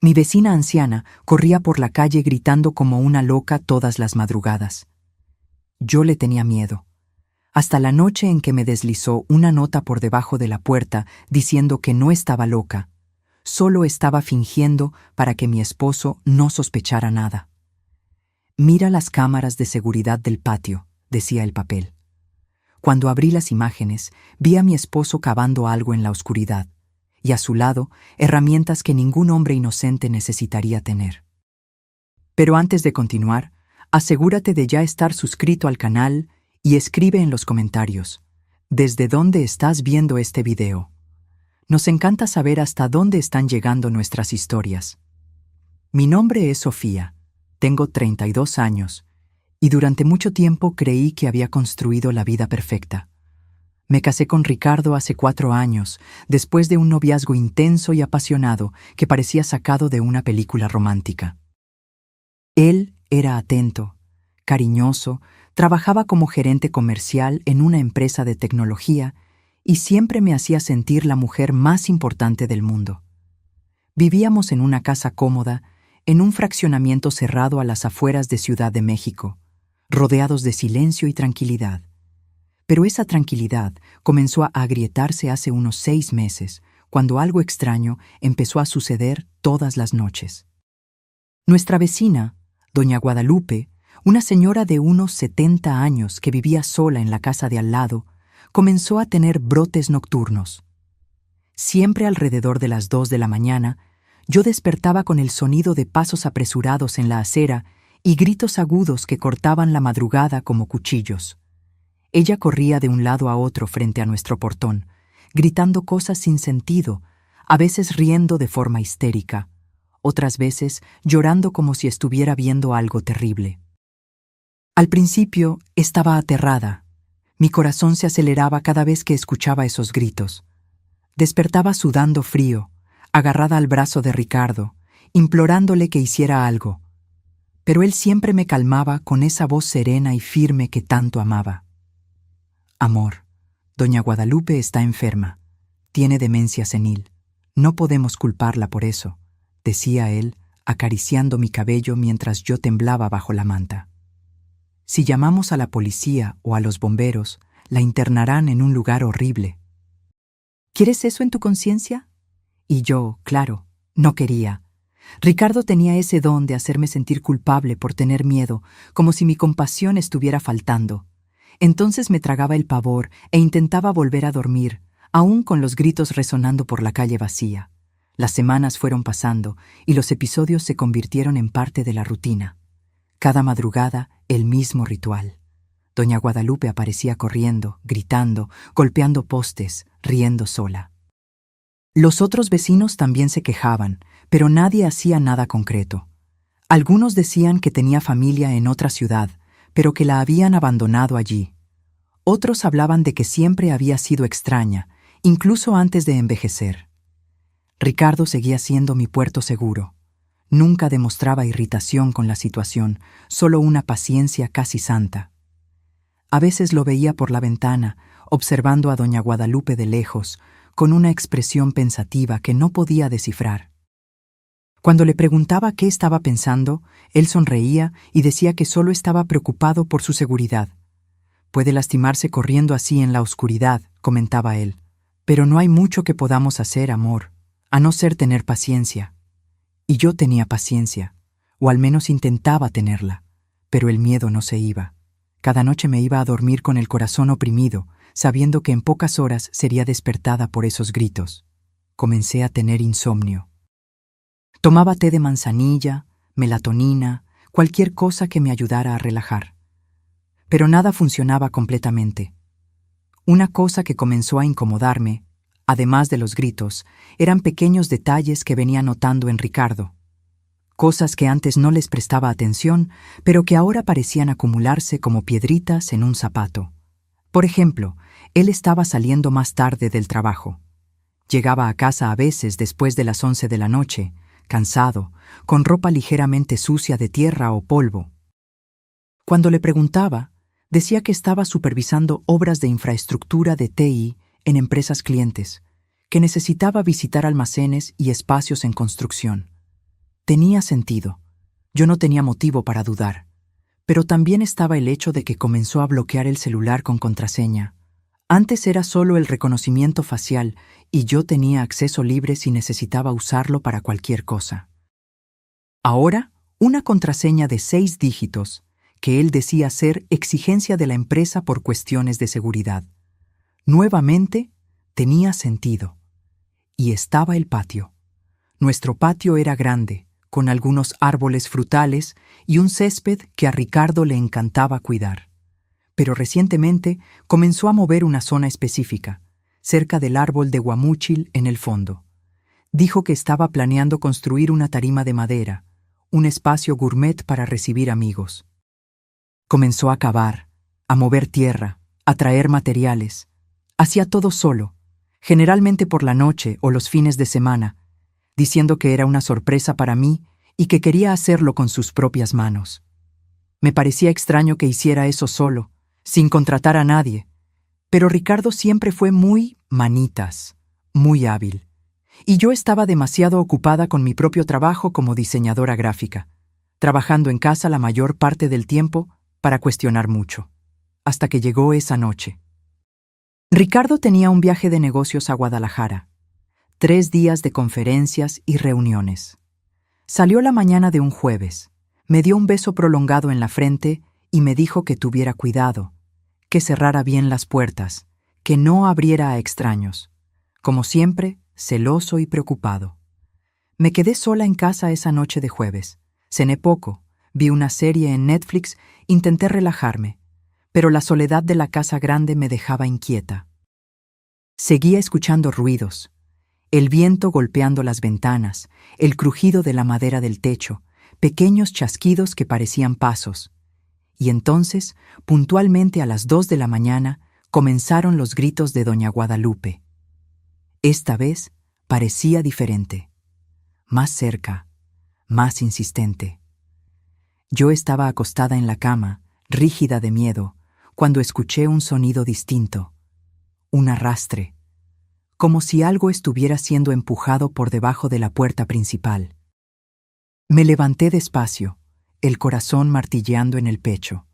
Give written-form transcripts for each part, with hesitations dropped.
Mi vecina anciana corría por la calle gritando como una loca todas las madrugadas. Yo le tenía miedo, hasta la noche en que me deslizó una nota por debajo de la puerta diciendo que no estaba loca, solo estaba fingiendo para que mi esposo no sospechara nada. «Mira las cámaras de seguridad del patio», decía el papel. Cuando abrí las imágenes, vi a mi esposo cavando algo en la oscuridad, y a su lado, herramientas que ningún hombre inocente necesitaría tener. Pero antes de continuar, asegúrate de ya estar suscrito al canal y escribe en los comentarios, ¿desde dónde estás viendo este video? Nos encanta saber hasta dónde están llegando nuestras historias. Mi nombre es Sofía, tengo 32 años, y durante mucho tiempo creí que había construido la vida perfecta. Me casé con Ricardo hace 4 años, después de un noviazgo intenso y apasionado que parecía sacado de una película romántica. Él era atento, cariñoso, trabajaba como gerente comercial en una empresa de tecnología y siempre me hacía sentir la mujer más importante del mundo. Vivíamos en una casa cómoda, en un fraccionamiento cerrado a las afueras de Ciudad de México, rodeados de silencio y tranquilidad. Pero esa tranquilidad comenzó a agrietarse hace unos 6 meses, cuando algo extraño empezó a suceder todas las noches. Nuestra vecina, doña Guadalupe, una señora de unos 70 años que vivía sola en la casa de al lado, comenzó a tener brotes nocturnos. Siempre alrededor de las 2 de la mañana, yo despertaba con el sonido de pasos apresurados en la acera y gritos agudos que cortaban la madrugada como cuchillos. Ella corría de un lado a otro frente a nuestro portón, gritando cosas sin sentido, a veces riendo de forma histérica, otras veces llorando como si estuviera viendo algo terrible. Al principio estaba aterrada. Mi corazón se aceleraba cada vez que escuchaba esos gritos. Despertaba sudando frío, agarrada al brazo de Ricardo, implorándole que hiciera algo. Pero él siempre me calmaba con esa voz serena y firme que tanto amaba. «Amor, doña Guadalupe está enferma. Tiene demencia senil. No podemos culparla por eso», decía él, acariciando mi cabello mientras yo temblaba bajo la manta. «Si llamamos a la policía o a los bomberos, la internarán en un lugar horrible». «¿Quieres eso en tu conciencia?» Y yo, claro, no quería. Ricardo tenía ese don de hacerme sentir culpable por tener miedo, como si mi compasión estuviera faltando. Entonces me tragaba el pavor e intentaba volver a dormir, aún con los gritos resonando por la calle vacía. Las semanas fueron pasando y los episodios se convirtieron en parte de la rutina. Cada madrugada, el mismo ritual. Doña Guadalupe aparecía corriendo, gritando, golpeando postes, riendo sola. Los otros vecinos también se quejaban, pero nadie hacía nada concreto. Algunos decían que tenía familia en otra ciudad, pero que la habían abandonado allí. Otros hablaban de que siempre había sido extraña, incluso antes de envejecer. Ricardo seguía siendo mi puerto seguro. Nunca demostraba irritación con la situación, solo una paciencia casi santa. A veces lo veía por la ventana, observando a doña Guadalupe de lejos, con una expresión pensativa que no podía descifrar. Cuando le preguntaba qué estaba pensando, él sonreía y decía que solo estaba preocupado por su seguridad. «Puede lastimarse corriendo así en la oscuridad», comentaba él. «Pero no hay mucho que podamos hacer, amor, a no ser tener paciencia». Y yo tenía paciencia, o al menos intentaba tenerla, pero el miedo no se iba. Cada noche me iba a dormir con el corazón oprimido, sabiendo que en pocas horas sería despertada por esos gritos. Comencé a tener insomnio. Tomaba té de manzanilla, melatonina, cualquier cosa que me ayudara a relajar. Pero nada funcionaba completamente. Una cosa que comenzó a incomodarme, además de los gritos, eran pequeños detalles que venía notando en Ricardo. Cosas que antes no les prestaba atención, pero que ahora parecían acumularse como piedritas en un zapato. Por ejemplo, él estaba saliendo más tarde del trabajo. Llegaba a casa a veces después de las 11 de la noche, cansado, con ropa ligeramente sucia de tierra o polvo. Cuando le preguntaba, decía que estaba supervisando obras de infraestructura de TI en empresas clientes, que necesitaba visitar almacenes y espacios en construcción. Tenía sentido. Yo no tenía motivo para dudar. Pero también estaba el hecho de que comenzó a bloquear el celular con contraseña. Antes era solo el reconocimiento facial y yo tenía acceso libre si necesitaba usarlo para cualquier cosa. Ahora, una contraseña de 6 dígitos, que él decía ser exigencia de la empresa por cuestiones de seguridad. Nuevamente, tenía sentido. Y estaba el patio. Nuestro patio era grande, con algunos árboles frutales y un césped que a Ricardo le encantaba cuidar. Pero recientemente comenzó a mover una zona específica, cerca del árbol de guamúchil en el fondo. Dijo que estaba planeando construir una tarima de madera, un espacio gourmet para recibir amigos. Comenzó a cavar, a mover tierra, a traer materiales. Hacía todo solo, generalmente por la noche o los fines de semana, diciendo que era una sorpresa para mí y que quería hacerlo con sus propias manos. Me parecía extraño que hiciera eso solo, sin contratar a nadie, pero Ricardo siempre fue muy manitas, muy hábil, y yo estaba demasiado ocupada con mi propio trabajo como diseñadora gráfica, trabajando en casa la mayor parte del tiempo para cuestionar mucho, hasta que llegó esa noche. Ricardo tenía un viaje de negocios a Guadalajara, 3 días de conferencias y reuniones. Salió la mañana de un jueves, me dio un beso prolongado en la frente y me dijo que tuviera cuidado, que cerrara bien las puertas, que no abriera a extraños. Como siempre, celoso y preocupado. Me quedé sola en casa esa noche de jueves. Cené poco, vi una serie en Netflix, intenté relajarme, pero la soledad de la casa grande me dejaba inquieta. Seguía escuchando ruidos. El viento golpeando las ventanas, el crujido de la madera del techo, pequeños chasquidos que parecían pasos. Y entonces, puntualmente a las 2 de la mañana, comenzaron los gritos de doña Guadalupe. Esta vez parecía diferente, más cerca, más insistente. Yo estaba acostada en la cama, rígida de miedo, cuando escuché un sonido distinto, un arrastre, como si algo estuviera siendo empujado por debajo de la puerta principal. Me levanté despacio, el corazón martilleando en el pecho.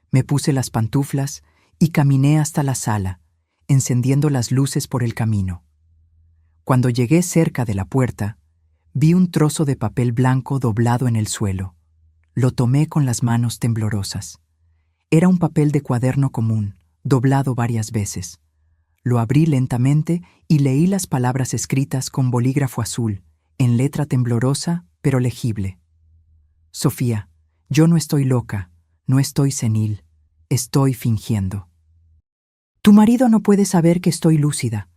Me puse las pantuflas y caminé hasta la sala, encendiendo las luces por el camino. Cuando llegué cerca de la puerta, vi un trozo de papel blanco doblado en el suelo. Lo tomé con las manos temblorosas. Era un papel de cuaderno común, doblado varias veces. Lo abrí lentamente y leí las palabras escritas con bolígrafo azul, en letra temblorosa pero legible. Sofía, yo no estoy loca, no estoy senil, estoy fingiendo. Tu marido no puede saber que estoy lúcida.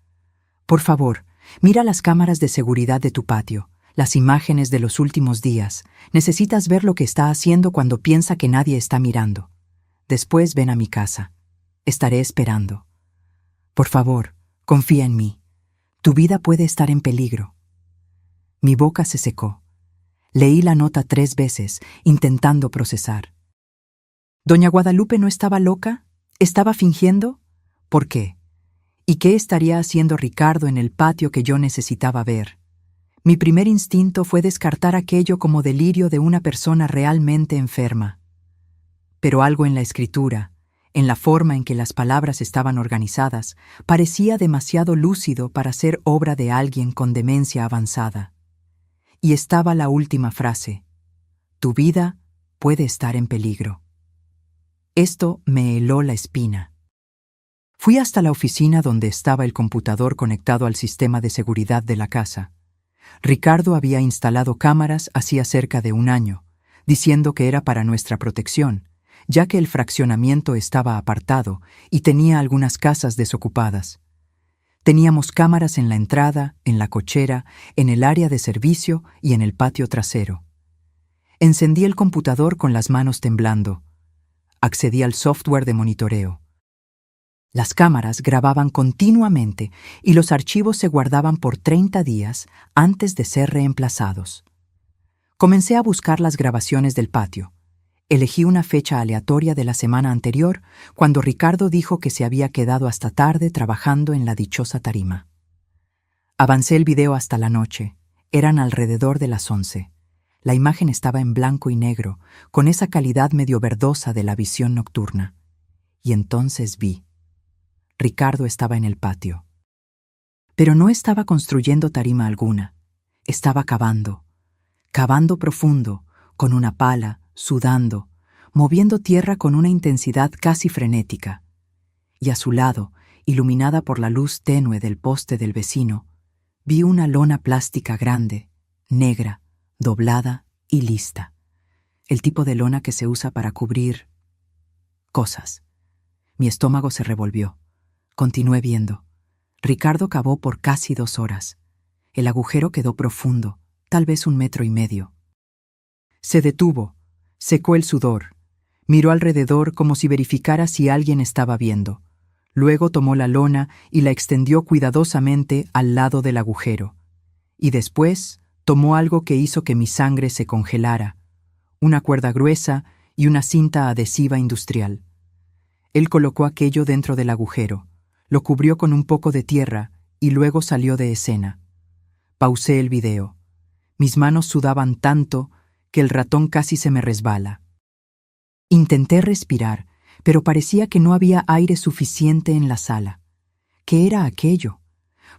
Por favor, mira las cámaras de seguridad de tu patio, las imágenes de los últimos días. Necesitas ver lo que está haciendo cuando piensa que nadie está mirando. Después ven a mi casa. Estaré esperando. Por favor, confía en mí. Tu vida puede estar en peligro. Mi boca se secó. Leí la nota 3 veces, intentando procesar. ¿Doña Guadalupe no estaba loca? ¿Estaba fingiendo? ¿Por qué? ¿Y qué estaría haciendo Ricardo en el patio que yo necesitaba ver? Mi primer instinto fue descartar aquello como delirio de una persona realmente enferma. Pero algo en la escritura, en la forma en que las palabras estaban organizadas, parecía demasiado lúcido para ser obra de alguien con demencia avanzada. Y estaba la última frase: tu vida puede estar en peligro. Esto me heló la espina. Fui hasta la oficina donde estaba el computador conectado al sistema de seguridad de la casa. Ricardo había instalado cámaras hacía cerca de 1 año, diciendo que era para nuestra protección, ya que el fraccionamiento estaba apartado y tenía algunas casas desocupadas. Teníamos cámaras en la entrada, en la cochera, en el área de servicio y en el patio trasero. Encendí el computador con las manos temblando. Accedí al software de monitoreo. Las cámaras grababan continuamente y los archivos se guardaban por 30 días antes de ser reemplazados. Comencé a buscar las grabaciones del patio. Elegí una fecha aleatoria de la semana anterior, cuando Ricardo dijo que se había quedado hasta tarde trabajando en la dichosa tarima. Avancé el video hasta la noche. Eran alrededor de las 11. La imagen estaba en blanco y negro, con esa calidad medio verdosa de la visión nocturna. Y entonces vi. Ricardo estaba en el patio. Pero no estaba construyendo tarima alguna. Estaba cavando profundo, con una pala, sudando, moviendo tierra con una intensidad casi frenética. Y a su lado, iluminada por la luz tenue del poste del vecino, vi una lona plástica grande, negra, doblada y lista. El tipo de lona que se usa para cubrir cosas. Mi estómago se revolvió. Continué viendo. Ricardo cavó por casi 2 horas. El agujero quedó profundo, tal vez 1,5 metros. Se detuvo, secó el sudor, miró alrededor como si verificara si alguien estaba viendo. Luego tomó la lona y la extendió cuidadosamente al lado del agujero. Y después tomó algo que hizo que mi sangre se congelara, una cuerda gruesa y una cinta adhesiva industrial. Él colocó aquello dentro del agujero, lo cubrió con un poco de tierra y luego salió de escena. Pausé el video. Mis manos sudaban tanto que el ratón casi se me resbala. Intenté respirar, pero parecía que no había aire suficiente en la sala. ¿Qué era aquello?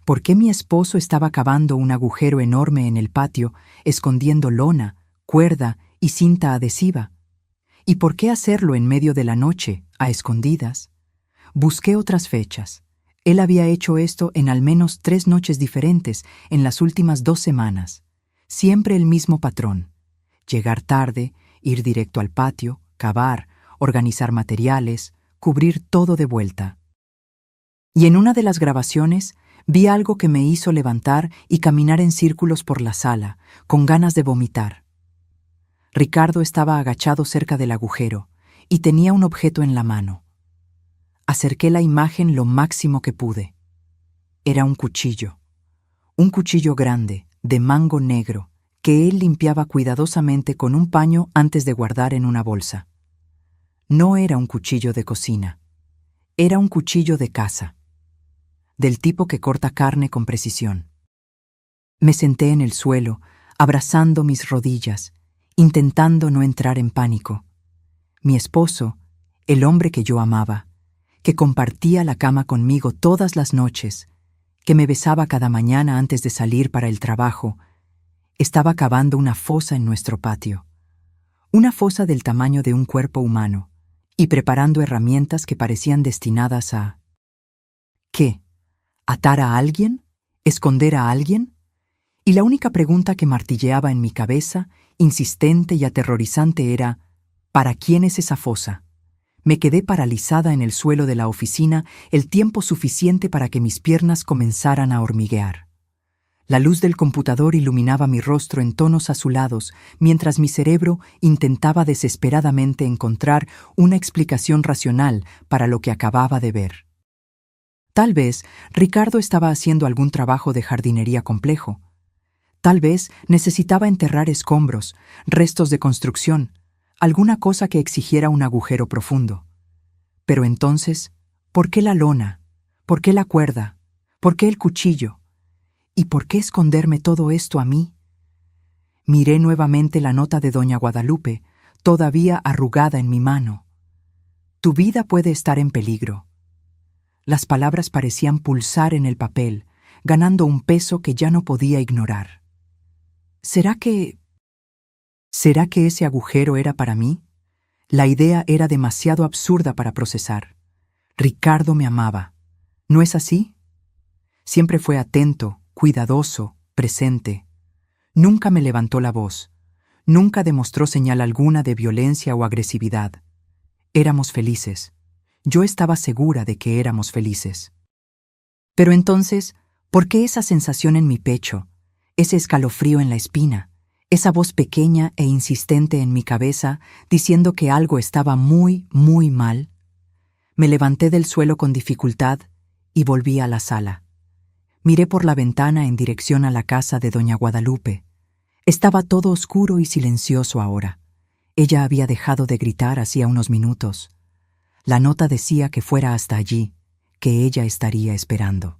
¿Por qué mi esposo estaba cavando un agujero enorme en el patio, escondiendo lona, cuerda y cinta adhesiva? ¿Y por qué hacerlo en medio de la noche, a escondidas? Busqué otras fechas. Él había hecho esto en al menos 3 noches diferentes en las últimas 2 semanas. Siempre el mismo patrón. Llegar tarde, ir directo al patio, cavar, organizar materiales, cubrir todo de vuelta. Y en una de las grabaciones vi algo que me hizo levantar y caminar en círculos por la sala, con ganas de vomitar. Ricardo estaba agachado cerca del agujero y tenía un objeto en la mano. Acerqué la imagen lo máximo que pude. Era un cuchillo grande, de mango negro, que él limpiaba cuidadosamente con un paño antes de guardar en una bolsa. No era un cuchillo de cocina, era un cuchillo de caza, del tipo que corta carne con precisión. Me senté en el suelo, abrazando mis rodillas, intentando no entrar en pánico. Mi esposo, el hombre que yo amaba, que compartía la cama conmigo todas las noches, que me besaba cada mañana antes de salir para el trabajo, estaba cavando una fosa en nuestro patio. Una fosa del tamaño de un cuerpo humano, y preparando herramientas que parecían destinadas a... ¿Qué? ¿Atar a alguien? ¿Esconder a alguien? Y la única pregunta que martilleaba en mi cabeza, insistente y aterrorizante, era ¿para quién es esa fosa? Me quedé paralizada en el suelo de la oficina el tiempo suficiente para que mis piernas comenzaran a hormiguear. La luz del computador iluminaba mi rostro en tonos azulados, mientras mi cerebro intentaba desesperadamente encontrar una explicación racional para lo que acababa de ver. Tal vez Ricardo estaba haciendo algún trabajo de jardinería complejo. Tal vez necesitaba enterrar escombros, restos de construcción, alguna cosa que exigiera un agujero profundo. Pero entonces, ¿por qué la lona? ¿Por qué la cuerda? ¿Por qué el cuchillo? ¿Y por qué esconderme todo esto a mí? Miré nuevamente la nota de doña Guadalupe, todavía arrugada en mi mano. Tu vida puede estar en peligro. Las palabras parecían pulsar en el papel, ganando un peso que ya no podía ignorar. ¿Será que ese agujero era para mí? La idea era demasiado absurda para procesar. Ricardo me amaba. ¿No es así? Siempre fue atento, cuidadoso, presente. Nunca me levantó la voz. Nunca demostró señal alguna de violencia o agresividad. Éramos felices. Yo estaba segura de que éramos felices. Pero entonces, ¿por qué esa sensación en mi pecho, ese escalofrío en la espina, esa voz pequeña e insistente en mi cabeza diciendo que algo estaba muy, muy mal? Me levanté del suelo con dificultad y volví a la sala. Miré por la ventana en dirección a la casa de doña Guadalupe. Estaba todo oscuro y silencioso ahora. Ella había dejado de gritar hacía unos minutos. La nota decía que fuera hasta allí, que ella estaría esperando.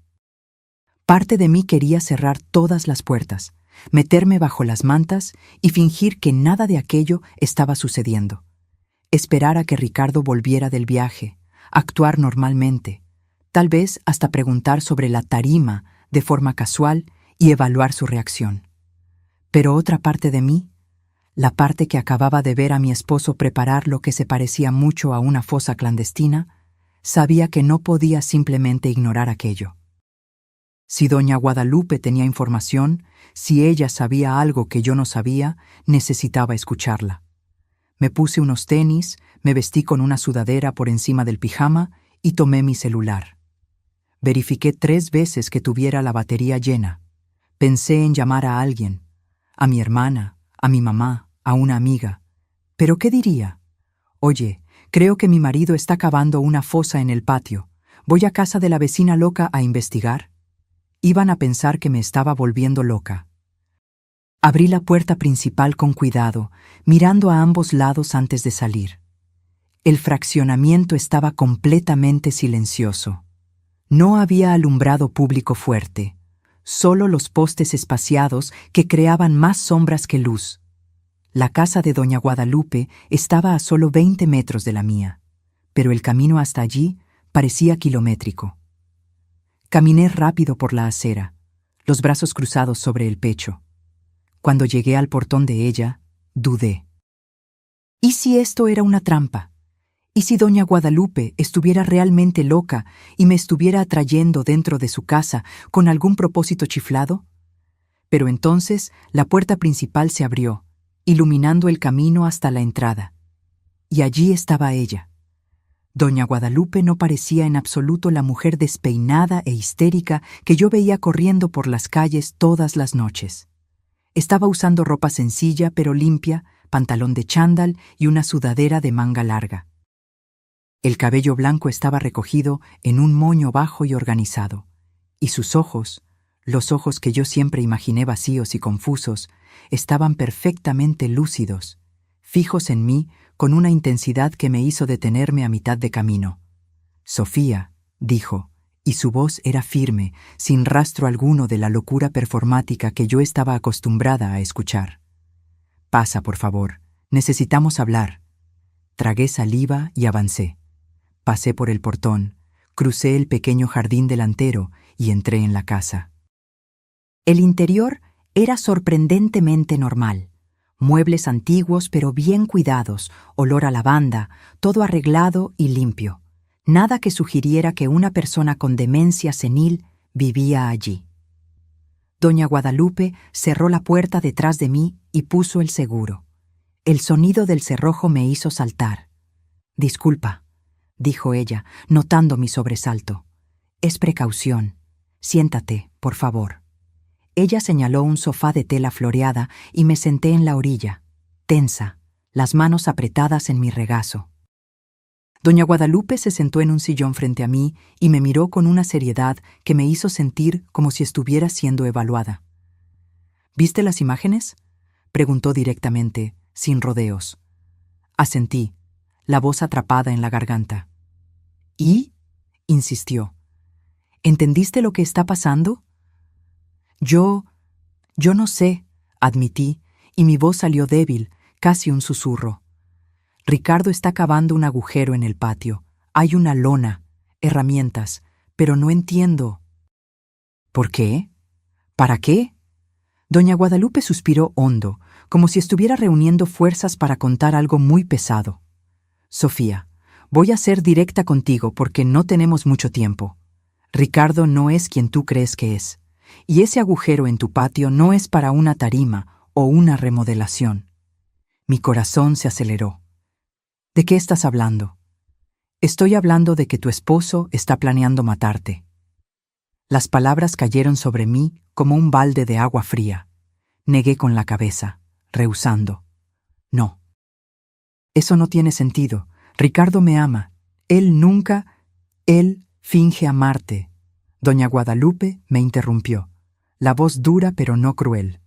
Parte de mí quería cerrar todas las puertas, meterme bajo las mantas y fingir que nada de aquello estaba sucediendo. Esperar a que Ricardo volviera del viaje, actuar normalmente, tal vez hasta preguntar sobre la tarima de forma casual y evaluar su reacción. Pero otra parte de mí, la parte que acababa de ver a mi esposo preparar lo que se parecía mucho a una fosa clandestina, sabía que no podía simplemente ignorar aquello. Si doña Guadalupe tenía información, si ella sabía algo que yo no sabía, necesitaba escucharla. Me puse unos tenis, me vestí con una sudadera por encima del pijama y tomé mi celular. Verifiqué 3 veces que tuviera la batería llena. Pensé en llamar a alguien, a mi hermana, a mi mamá, a una amiga. ¿Pero qué diría? Oye, creo que mi marido está cavando una fosa en el patio. ¿Voy a casa de la vecina loca a investigar? Iban a pensar que me estaba volviendo loca. Abrí la puerta principal con cuidado, mirando a ambos lados antes de salir. El fraccionamiento estaba completamente silencioso. No había alumbrado público fuerte, solo los postes espaciados que creaban más sombras que luz. La casa de doña Guadalupe estaba a solo 20 metros de la mía, pero el camino hasta allí parecía kilométrico. Caminé rápido por la acera, los brazos cruzados sobre el pecho. Cuando llegué al portón de ella, dudé. ¿Y si esto era una trampa? ¿Y si doña Guadalupe estuviera realmente loca y me estuviera atrayendo dentro de su casa con algún propósito chiflado? Pero entonces la puerta principal se abrió, iluminando el camino hasta la entrada. Y allí estaba ella. Doña Guadalupe no parecía en absoluto la mujer despeinada e histérica que yo veía corriendo por las calles todas las noches. Estaba usando ropa sencilla pero limpia, pantalón de chándal y una sudadera de manga larga. El cabello blanco estaba recogido en un moño bajo y organizado, y sus ojos, los ojos que yo siempre imaginé vacíos y confusos, estaban perfectamente lúcidos, fijos en mí con una intensidad que me hizo detenerme a mitad de camino. «Sofía», dijo, y su voz era firme, sin rastro alguno de la locura performática que yo estaba acostumbrada a escuchar. «Pasa, por favor. Necesitamos hablar». Tragué saliva y avancé. Pasé por el portón, crucé el pequeño jardín delantero y entré en la casa. El interior era sorprendentemente normal. Muebles antiguos pero bien cuidados, olor a lavanda, todo arreglado y limpio. Nada que sugiriera que una persona con demencia senil vivía allí. Doña Guadalupe cerró la puerta detrás de mí y puso el seguro. El sonido del cerrojo me hizo saltar. «Disculpa», dijo ella, notando mi sobresalto. «Es precaución. Siéntate, por favor». Ella señaló un sofá de tela floreada y me senté en la orilla, tensa, las manos apretadas en mi regazo. Doña Guadalupe se sentó en un sillón frente a mí y me miró con una seriedad que me hizo sentir como si estuviera siendo evaluada. «¿Viste las imágenes?», preguntó directamente, sin rodeos. Asentí, la voz atrapada en la garganta. «¿Y?», insistió. «¿Entendiste lo que está pasando?» Yo no sé», admití, y mi voz salió débil, casi un susurro. «Ricardo está cavando un agujero en el patio. Hay una lona, herramientas, pero no entiendo». «¿Por qué? ¿Para qué?». Doña Guadalupe suspiró hondo, como si estuviera reuniendo fuerzas para contar algo muy pesado. «Sofía, voy a ser directa contigo porque no tenemos mucho tiempo. Ricardo no es quien tú crees que es. Y ese agujero en tu patio no es para una tarima o una remodelación». Mi corazón se aceleró. «¿De qué estás hablando?». «Estoy hablando de que tu esposo está planeando matarte». Las palabras cayeron sobre mí como un balde de agua fría. Negué con la cabeza, rehusando. «No. Eso no tiene sentido. Ricardo me ama. Él finge amarte». Doña Guadalupe me interrumpió, la voz dura pero no cruel.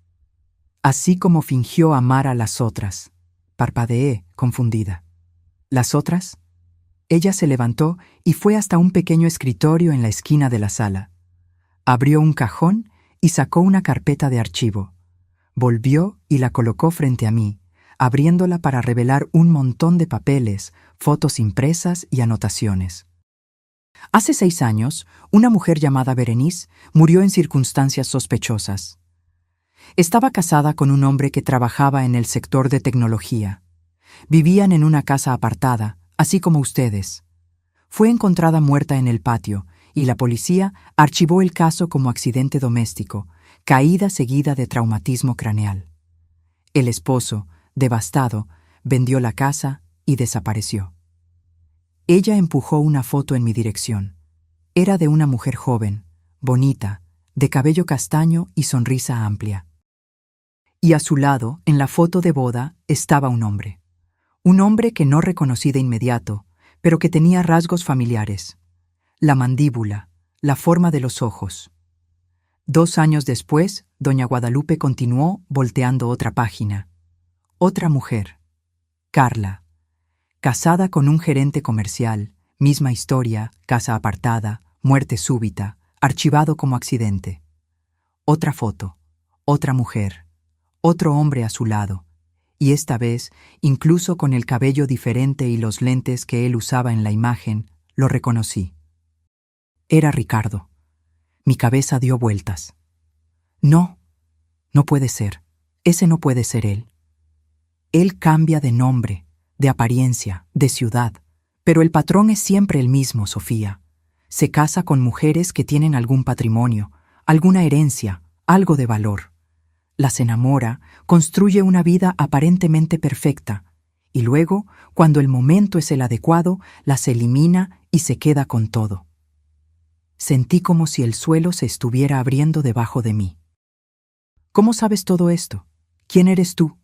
«Así como fingió amar a las otras», parpadeé, confundida. «¿Las otras?». Ella se levantó y fue hasta un pequeño escritorio en la esquina de la sala. Abrió un cajón y sacó una carpeta de archivo. Volvió y la colocó frente a mí, abriéndola para revelar un montón de papeles, fotos impresas y anotaciones. Hace 6 años, una mujer llamada Berenice murió en circunstancias sospechosas. Estaba casada con un hombre que trabajaba en el sector de tecnología. Vivían en una casa apartada, así como ustedes. Fue encontrada muerta en el patio y la policía archivó el caso como accidente doméstico, caída seguida de traumatismo craneal. El esposo, devastado, vendió la casa y desapareció. Ella empujó una foto en mi dirección. Era de una mujer joven, bonita, de cabello castaño y sonrisa amplia. Y a su lado, en la foto de boda, estaba un hombre. Un hombre que no reconocí de inmediato, pero que tenía rasgos familiares. La mandíbula, la forma de los ojos. 2 años después, doña Guadalupe continuó volteando otra página. Otra mujer, Carla, casada con un gerente comercial, misma historia, casa apartada, muerte súbita, archivado como accidente. Otra foto, otra mujer, otro hombre a su lado, y esta vez, incluso con el cabello diferente y los lentes que él usaba en la imagen, lo reconocí. Era Ricardo. Mi cabeza dio vueltas. No, no puede ser. Ese no puede ser él. Él cambia de nombre, de apariencia, de ciudad, pero el patrón es siempre el mismo, Sofía. Se casa con mujeres que tienen algún patrimonio, alguna herencia, algo de valor. Las enamora, construye una vida aparentemente perfecta, y luego, cuando el momento es el adecuado, las elimina y se queda con todo. Sentí como si el suelo se estuviera abriendo debajo de mí. ¿Cómo sabes todo esto? ¿Quién eres tú?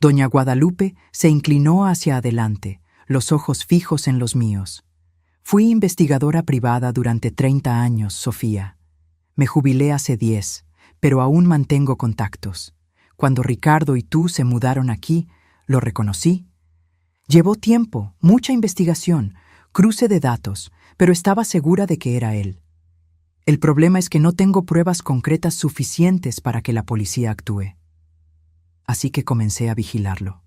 Doña Guadalupe se inclinó hacia adelante, los ojos fijos en los míos. Fui investigadora privada durante 30 años, Sofía. Me jubilé hace 10, pero aún mantengo contactos. Cuando Ricardo y tú se mudaron aquí, lo reconocí. Llevó tiempo, mucha investigación, cruce de datos, pero estaba segura de que era él. El problema es que no tengo pruebas concretas suficientes para que la policía actúe. Así que comencé a vigilarlo.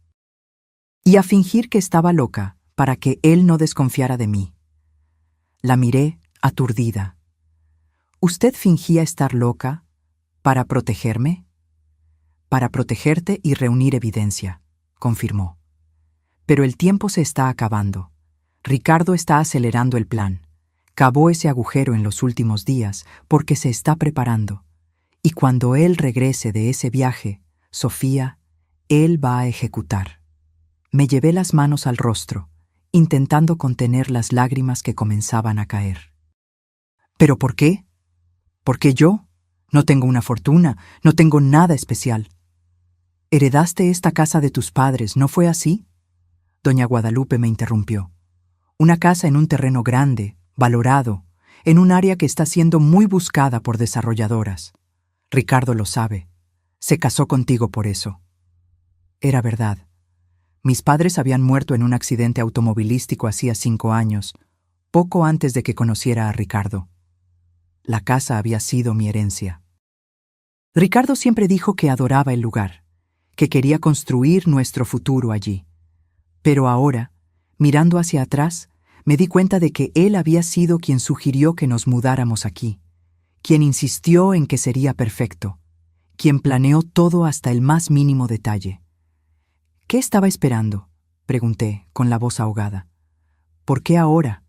Y a fingir que estaba loca para que él no desconfiara de mí. La miré, aturdida. ¿Usted fingía estar loca para protegerme? Para protegerte y reunir evidencia, confirmó. Pero el tiempo se está acabando. Ricardo está acelerando el plan. Cavó ese agujero en los últimos días porque se está preparando. Y cuando él regrese de ese viaje, Sofía, él va a ejecutar. Me llevé las manos al rostro, intentando contener las lágrimas que comenzaban a caer. ¿Pero por qué? ¿Por qué yo? No tengo una fortuna, no tengo nada especial. Heredaste esta casa de tus padres, ¿no fue así? Doña Guadalupe me interrumpió. Una casa en un terreno grande, valorado, en un área que está siendo muy buscada por desarrolladoras. Ricardo lo sabe. Se casó contigo por eso. Era verdad. Mis padres habían muerto en un accidente automovilístico hacía 5 años, poco antes de que conociera a Ricardo. La casa había sido mi herencia. Ricardo siempre dijo que adoraba el lugar, que quería construir nuestro futuro allí. Pero ahora, mirando hacia atrás, me di cuenta de que él había sido quien sugirió que nos mudáramos aquí, quien insistió en que sería perfecto, quien planeó todo hasta el más mínimo detalle. ¿Qué estaba esperando?, pregunté, con la voz ahogada. ¿Por qué ahora?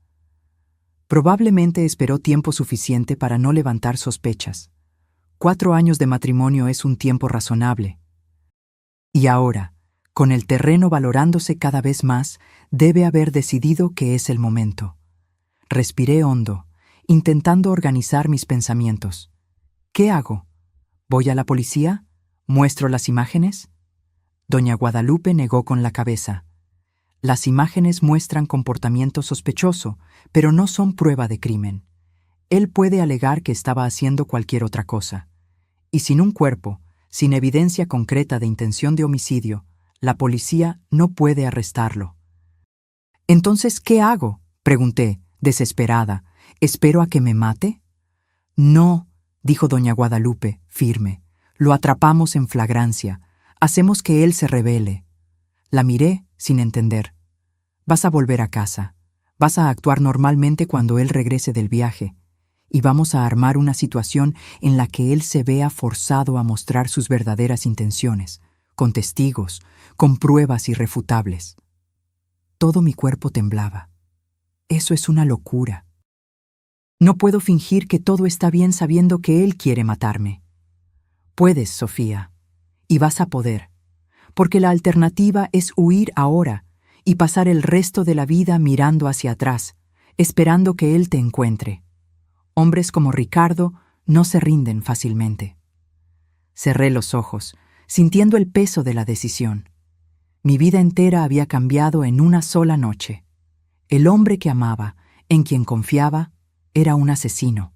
Probablemente esperó tiempo suficiente para no levantar sospechas. 4 años de matrimonio es un tiempo razonable. Y ahora, con el terreno valorándose cada vez más, debe haber decidido que es el momento. Respiré hondo, intentando organizar mis pensamientos. ¿Qué hago? ¿Voy a la policía? ¿Muestro las imágenes? Doña Guadalupe negó con la cabeza. Las imágenes muestran comportamiento sospechoso, pero no son prueba de crimen. Él puede alegar que estaba haciendo cualquier otra cosa. Y sin un cuerpo, sin evidencia concreta de intención de homicidio, la policía no puede arrestarlo. ¿Entonces qué hago?, pregunté, desesperada. ¿Espero a que me mate? No, dijo doña Guadalupe, firme. Lo atrapamos en flagrancia. Hacemos que él se rebele. La miré sin entender. Vas a volver a casa. Vas a actuar normalmente cuando él regrese del viaje. Y vamos a armar una situación en la que él se vea forzado a mostrar sus verdaderas intenciones, con testigos, con pruebas irrefutables. Todo mi cuerpo temblaba. Eso es una locura. No puedo fingir que todo está bien sabiendo que él quiere matarme. Puedes, Sofía, y vas a poder, porque la alternativa es huir ahora y pasar el resto de la vida mirando hacia atrás, esperando que él te encuentre. Hombres como Ricardo no se rinden fácilmente. Cerré los ojos, sintiendo el peso de la decisión. Mi vida entera había cambiado en una sola noche. El hombre que amaba, en quien confiaba, era un asesino.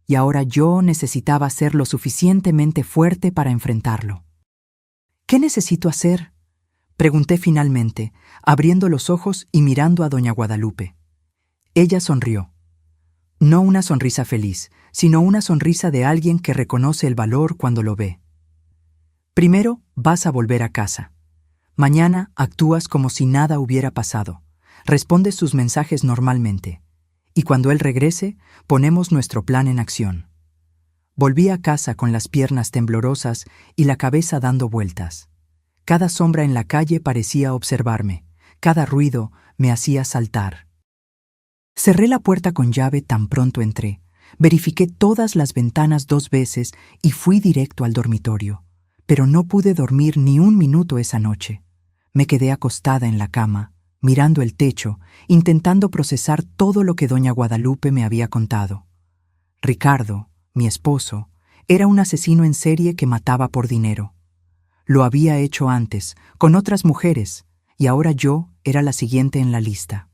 Y ahora yo necesitaba ser lo suficientemente fuerte para enfrentarlo. ¿Qué necesito hacer?, pregunté finalmente, abriendo los ojos y mirando a doña Guadalupe. Ella sonrió. No una sonrisa feliz, sino una sonrisa de alguien que reconoce el valor cuando lo ve. Primero, vas a volver a casa. Mañana actúas como si nada hubiera pasado. Respondes sus mensajes normalmente. Y cuando él regrese, ponemos nuestro plan en acción. Volví a casa con las piernas temblorosas y la cabeza dando vueltas. Cada sombra en la calle parecía observarme. Cada ruido me hacía saltar. Cerré la puerta con llave tan pronto entré. Verifiqué todas las ventanas 2 veces y fui directo al dormitorio. Pero no pude dormir ni un minuto esa noche. Me quedé acostada en la cama, mirando el techo, intentando procesar todo lo que doña Guadalupe me había contado. Ricardo, mi esposo, era un asesino en serie que mataba por dinero. Lo había hecho antes, con otras mujeres, y ahora yo era la siguiente en la lista.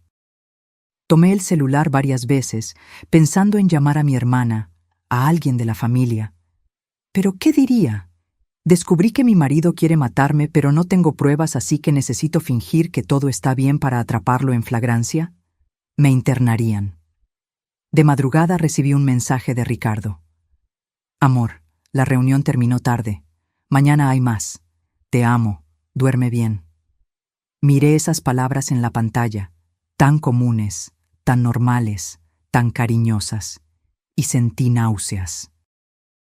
Tomé el celular varias veces, pensando en llamar a mi hermana, a alguien de la familia. ¿Pero qué diría? Descubrí que mi marido quiere matarme, pero no tengo pruebas, así que necesito fingir que todo está bien para atraparlo en flagrancia. Me internarían. De madrugada recibí un mensaje de Ricardo. Amor, la reunión terminó tarde. Mañana hay más. Te amo. Duerme bien. Miré esas palabras en la pantalla, tan comunes, tan normales, tan cariñosas, y sentí náuseas.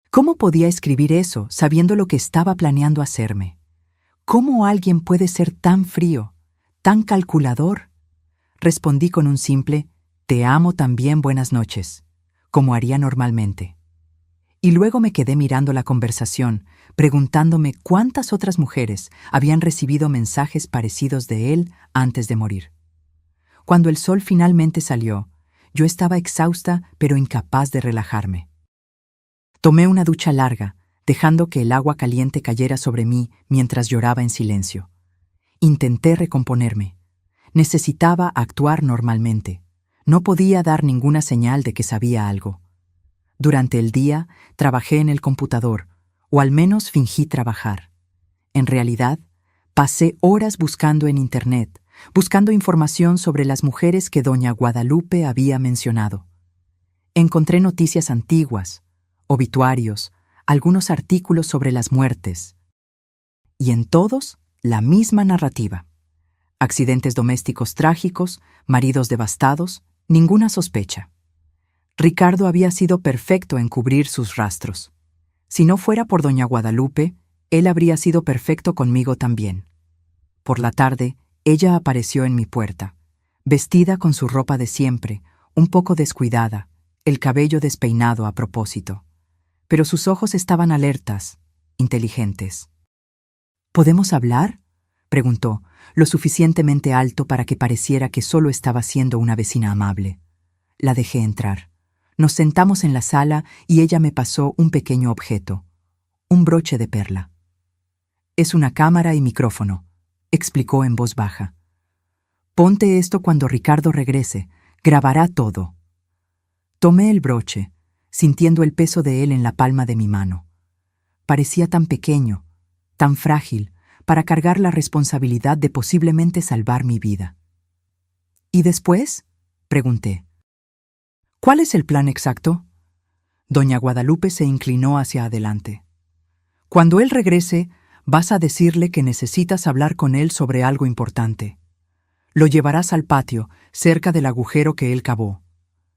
¿Cómo podía escribir eso sabiendo lo que estaba planeando hacerme? ¿Cómo alguien puede ser tan frío, tan calculador? Respondí con un simple «Te amo también, buenas noches», como haría normalmente. Y luego me quedé mirando la conversación, preguntándome cuántas otras mujeres habían recibido mensajes parecidos de él antes de morir. Cuando el sol finalmente salió, yo estaba exhausta pero incapaz de relajarme. Tomé una ducha larga, dejando que el agua caliente cayera sobre mí mientras lloraba en silencio. Intenté recomponerme. Necesitaba actuar normalmente. No podía dar ninguna señal de que sabía algo. Durante el día trabajé en el computador, o al menos fingí trabajar. En realidad, pasé horas buscando en Internet, buscando información sobre las mujeres que doña Guadalupe había mencionado. Encontré noticias antiguas, obituarios, algunos artículos sobre las muertes. Y en todos, la misma narrativa. Accidentes domésticos trágicos, maridos devastados, ninguna sospecha. Ricardo había sido perfecto en cubrir sus rastros. Si no fuera por doña Guadalupe, él habría sido perfecto conmigo también. Por la tarde, ella apareció en mi puerta, vestida con su ropa de siempre, un poco descuidada, el cabello despeinado a propósito. Pero sus ojos estaban alertas, inteligentes. ¿Podemos hablar?, preguntó, lo suficientemente alto para que pareciera que solo estaba siendo una vecina amable. La dejé entrar. Nos sentamos en la sala y ella me pasó un pequeño objeto, un broche de perla. Es una cámara y micrófono, explicó en voz baja. Ponte esto cuando Ricardo regrese, grabará todo. Tomé el broche, sintiendo el peso de él en la palma de mi mano. Parecía tan pequeño, tan frágil, para cargar la responsabilidad de posiblemente salvar mi vida. ¿Y después?, pregunté. ¿Cuál es el plan exacto? Doña Guadalupe se inclinó hacia adelante. Cuando él regrese, vas a decirle que necesitas hablar con él sobre algo importante. Lo llevarás al patio, cerca del agujero que él cavó.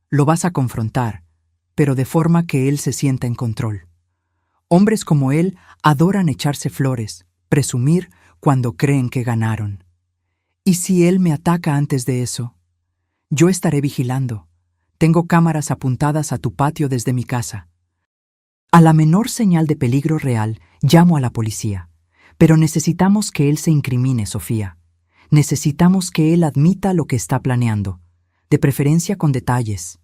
Lo vas a confrontar, pero de forma que él se sienta en control. Hombres como él adoran echarse flores, presumir cuando creen que ganaron. ¿Y si él me ataca antes de eso? Yo estaré vigilando. Tengo cámaras apuntadas a tu patio desde mi casa. A la menor señal de peligro real, llamo a la policía. Pero necesitamos que él se incrimine, Sofía. Necesitamos que él admita lo que está planeando, de preferencia con detalles.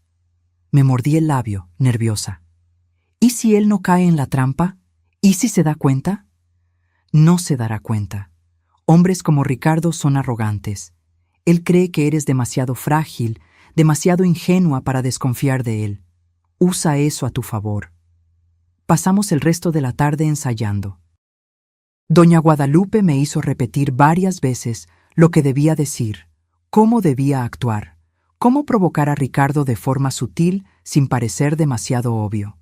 Me mordí el labio, nerviosa. ¿Y si él no cae en la trampa? ¿Y si se da cuenta? No se dará cuenta. Hombres como Ricardo son arrogantes. Él cree que eres demasiado frágil, demasiado ingenua para desconfiar de él. Usa eso a tu favor. Pasamos el resto de la tarde ensayando. Doña Guadalupe me hizo repetir varias veces lo que debía decir, cómo debía actuar, cómo provocar a Ricardo de forma sutil sin parecer demasiado obvio.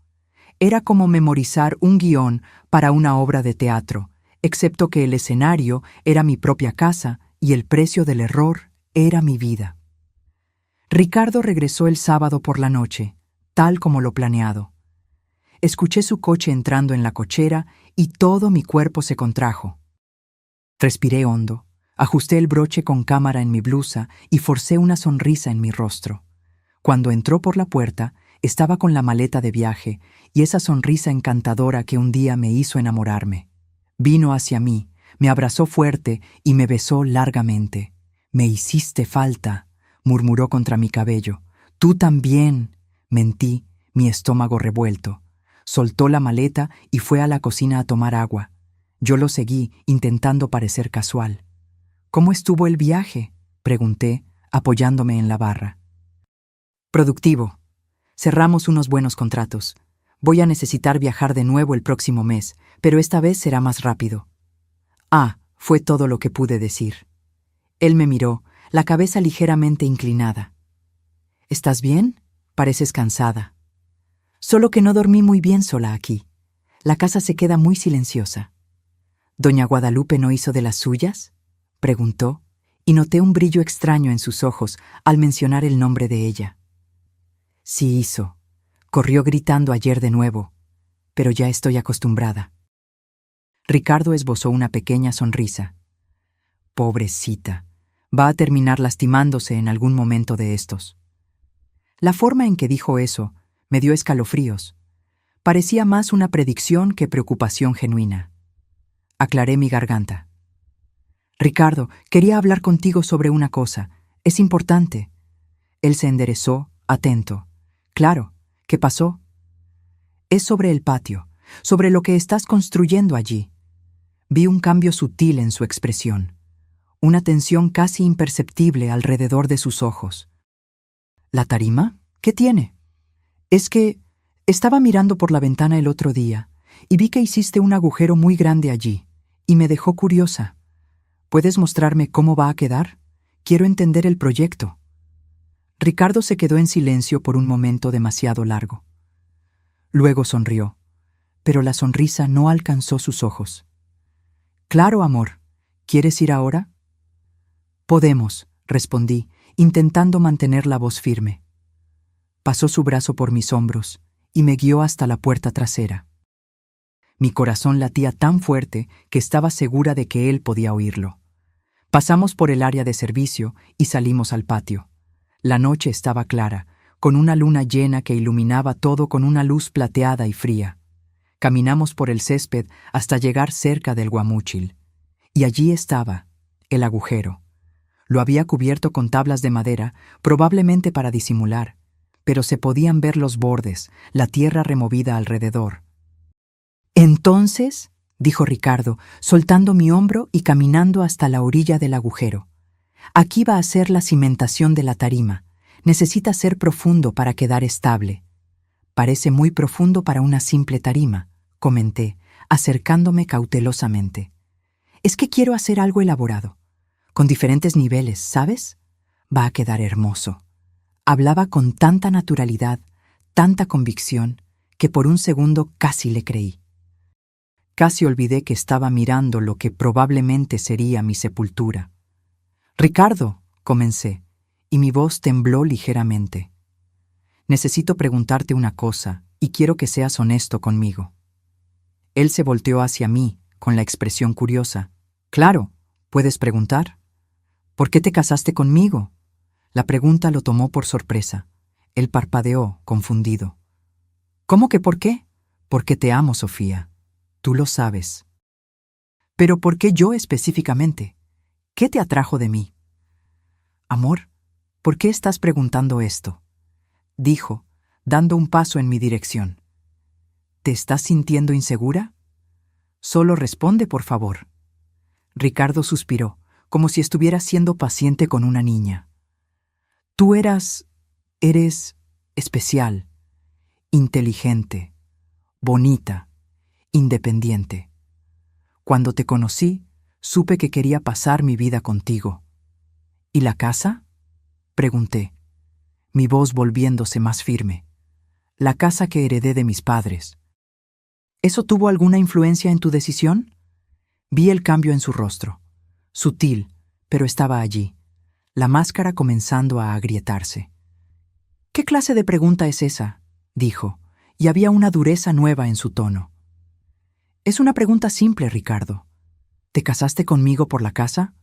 Era como memorizar un guión para una obra de teatro, excepto que el escenario era mi propia casa y el precio del error era mi vida. Ricardo regresó el sábado por la noche, tal como lo planeado. Escuché su coche entrando en la cochera y todo mi cuerpo se contrajo. Respiré hondo, ajusté el broche con cámara en mi blusa y forcé una sonrisa en mi rostro. Cuando entró por la puerta, estaba con la maleta de viaje y esa sonrisa encantadora que un día me hizo enamorarme. Vino hacia mí, me abrazó fuerte y me besó largamente. «Me hiciste falta», murmuró contra mi cabello. «Tú también», mentí, mi estómago revuelto. Soltó la maleta y fue a la cocina a tomar agua. Yo lo seguí, intentando parecer casual. «¿Cómo estuvo el viaje?», pregunté, apoyándome en la barra. «Productivo. Cerramos unos buenos contratos. Voy a necesitar viajar de nuevo el próximo mes, pero esta vez será más rápido». Fue todo lo que pude decir. Él me miró, la cabeza ligeramente inclinada. «¿Estás bien? Pareces cansada». «Solo que no dormí muy bien sola aquí. La casa se queda muy silenciosa». «¿Doña Guadalupe no hizo de las suyas?», preguntó, y noté un brillo extraño en sus ojos al mencionar el nombre de ella. «Sí hizo. Corrió gritando ayer de nuevo, pero ya estoy acostumbrada». Ricardo esbozó una pequeña sonrisa. «Pobrecita, va a terminar lastimándose en algún momento de estos». La forma en que dijo eso me dio escalofríos. Parecía más una predicción que preocupación genuina. Aclaré mi garganta. «Ricardo, quería hablar contigo sobre una cosa. Es importante». Él se enderezó, atento. «Claro, ¿qué pasó?». «Es sobre el patio, sobre lo que estás construyendo allí». Vi un cambio sutil en su expresión, una tensión casi imperceptible alrededor de sus ojos. «¿La tarima? ¿Qué tiene?». «Es que estaba mirando por la ventana el otro día y vi que hiciste un agujero muy grande allí, y me dejó curiosa. ¿Puedes mostrarme cómo va a quedar? Quiero entender el proyecto». Ricardo se quedó en silencio por un momento demasiado largo. Luego sonrió, pero la sonrisa no alcanzó sus ojos. «Claro, amor. ¿Quieres ir ahora?». «Podemos», respondí, intentando mantener la voz firme. Pasó su brazo por mis hombros y me guió hasta la puerta trasera. Mi corazón latía tan fuerte que estaba segura de que él podía oírlo. Pasamos por el área de servicio y salimos al patio. La noche estaba clara, con una luna llena que iluminaba todo con una luz plateada y fría. Caminamos por el césped hasta llegar cerca del guamúchil. Y allí estaba, el agujero. Lo había cubierto con tablas de madera, probablemente para disimular, pero se podían ver los bordes, la tierra removida alrededor. «Entonces», dijo Ricardo, soltando mi hombro y caminando hasta la orilla del agujero. «Aquí va a ser la cimentación de la tarima. Necesita ser profundo para quedar estable». «Parece muy profundo para una simple tarima», comenté, acercándome cautelosamente. «Es que quiero hacer algo elaborado, con diferentes niveles, ¿sabes? Va a quedar hermoso». Hablaba con tanta naturalidad, tanta convicción, que por un segundo casi le creí. Casi olvidé que estaba mirando lo que probablemente sería mi sepultura. «Ricardo», comencé, y mi voz tembló ligeramente. «Necesito preguntarte una cosa, y quiero que seas honesto conmigo». Él se volteó hacia mí, con la expresión curiosa. «Claro, puedes preguntar». «¿Por qué te casaste conmigo?» La pregunta lo tomó por sorpresa. Él parpadeó, confundido. «¿Cómo que por qué?» «Porque te amo, Sofía. Tú lo sabes». «¿Pero por qué yo específicamente? ¿Qué te atrajo de mí?» «Amor, ¿por qué estás preguntando esto?», dijo, dando un paso en mi dirección. «¿Te estás sintiendo insegura? Solo responde, por favor». Ricardo suspiró, como si estuviera siendo paciente con una niña. «Tú eres especial, inteligente, bonita, independiente. Cuando te conocí, supe que quería pasar mi vida contigo». «¿Y la casa?», pregunté, mi voz volviéndose más firme. «La casa que heredé de mis padres». «¿Eso tuvo alguna influencia en tu decisión?». Vi el cambio en su rostro. Sutil, pero estaba allí, la máscara comenzando a agrietarse. «¿Qué clase de pregunta es esa?», dijo, y había una dureza nueva en su tono. «Es una pregunta simple, Ricardo. ¿Te casaste conmigo por la casa?».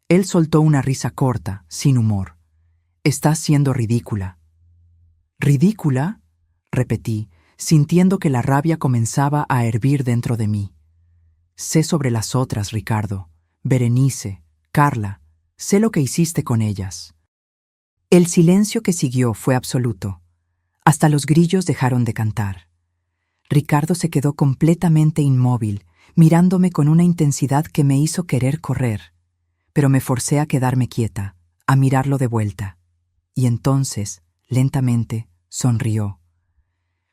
Él soltó una risa corta, sin humor. «Estás siendo ridícula». «¿Ridícula?», repetí, sintiendo que la rabia comenzaba a hervir dentro de mí. «Sé sobre las otras, Ricardo. Berenice, Carla. Sé lo que hiciste con ellas». El silencio que siguió fue absoluto. Hasta los grillos dejaron de cantar. Ricardo se quedó completamente inmóvil, mirándome con una intensidad que me hizo querer correr. Pero me forcé a quedarme quieta, a mirarlo de vuelta. Y entonces, lentamente, sonrió.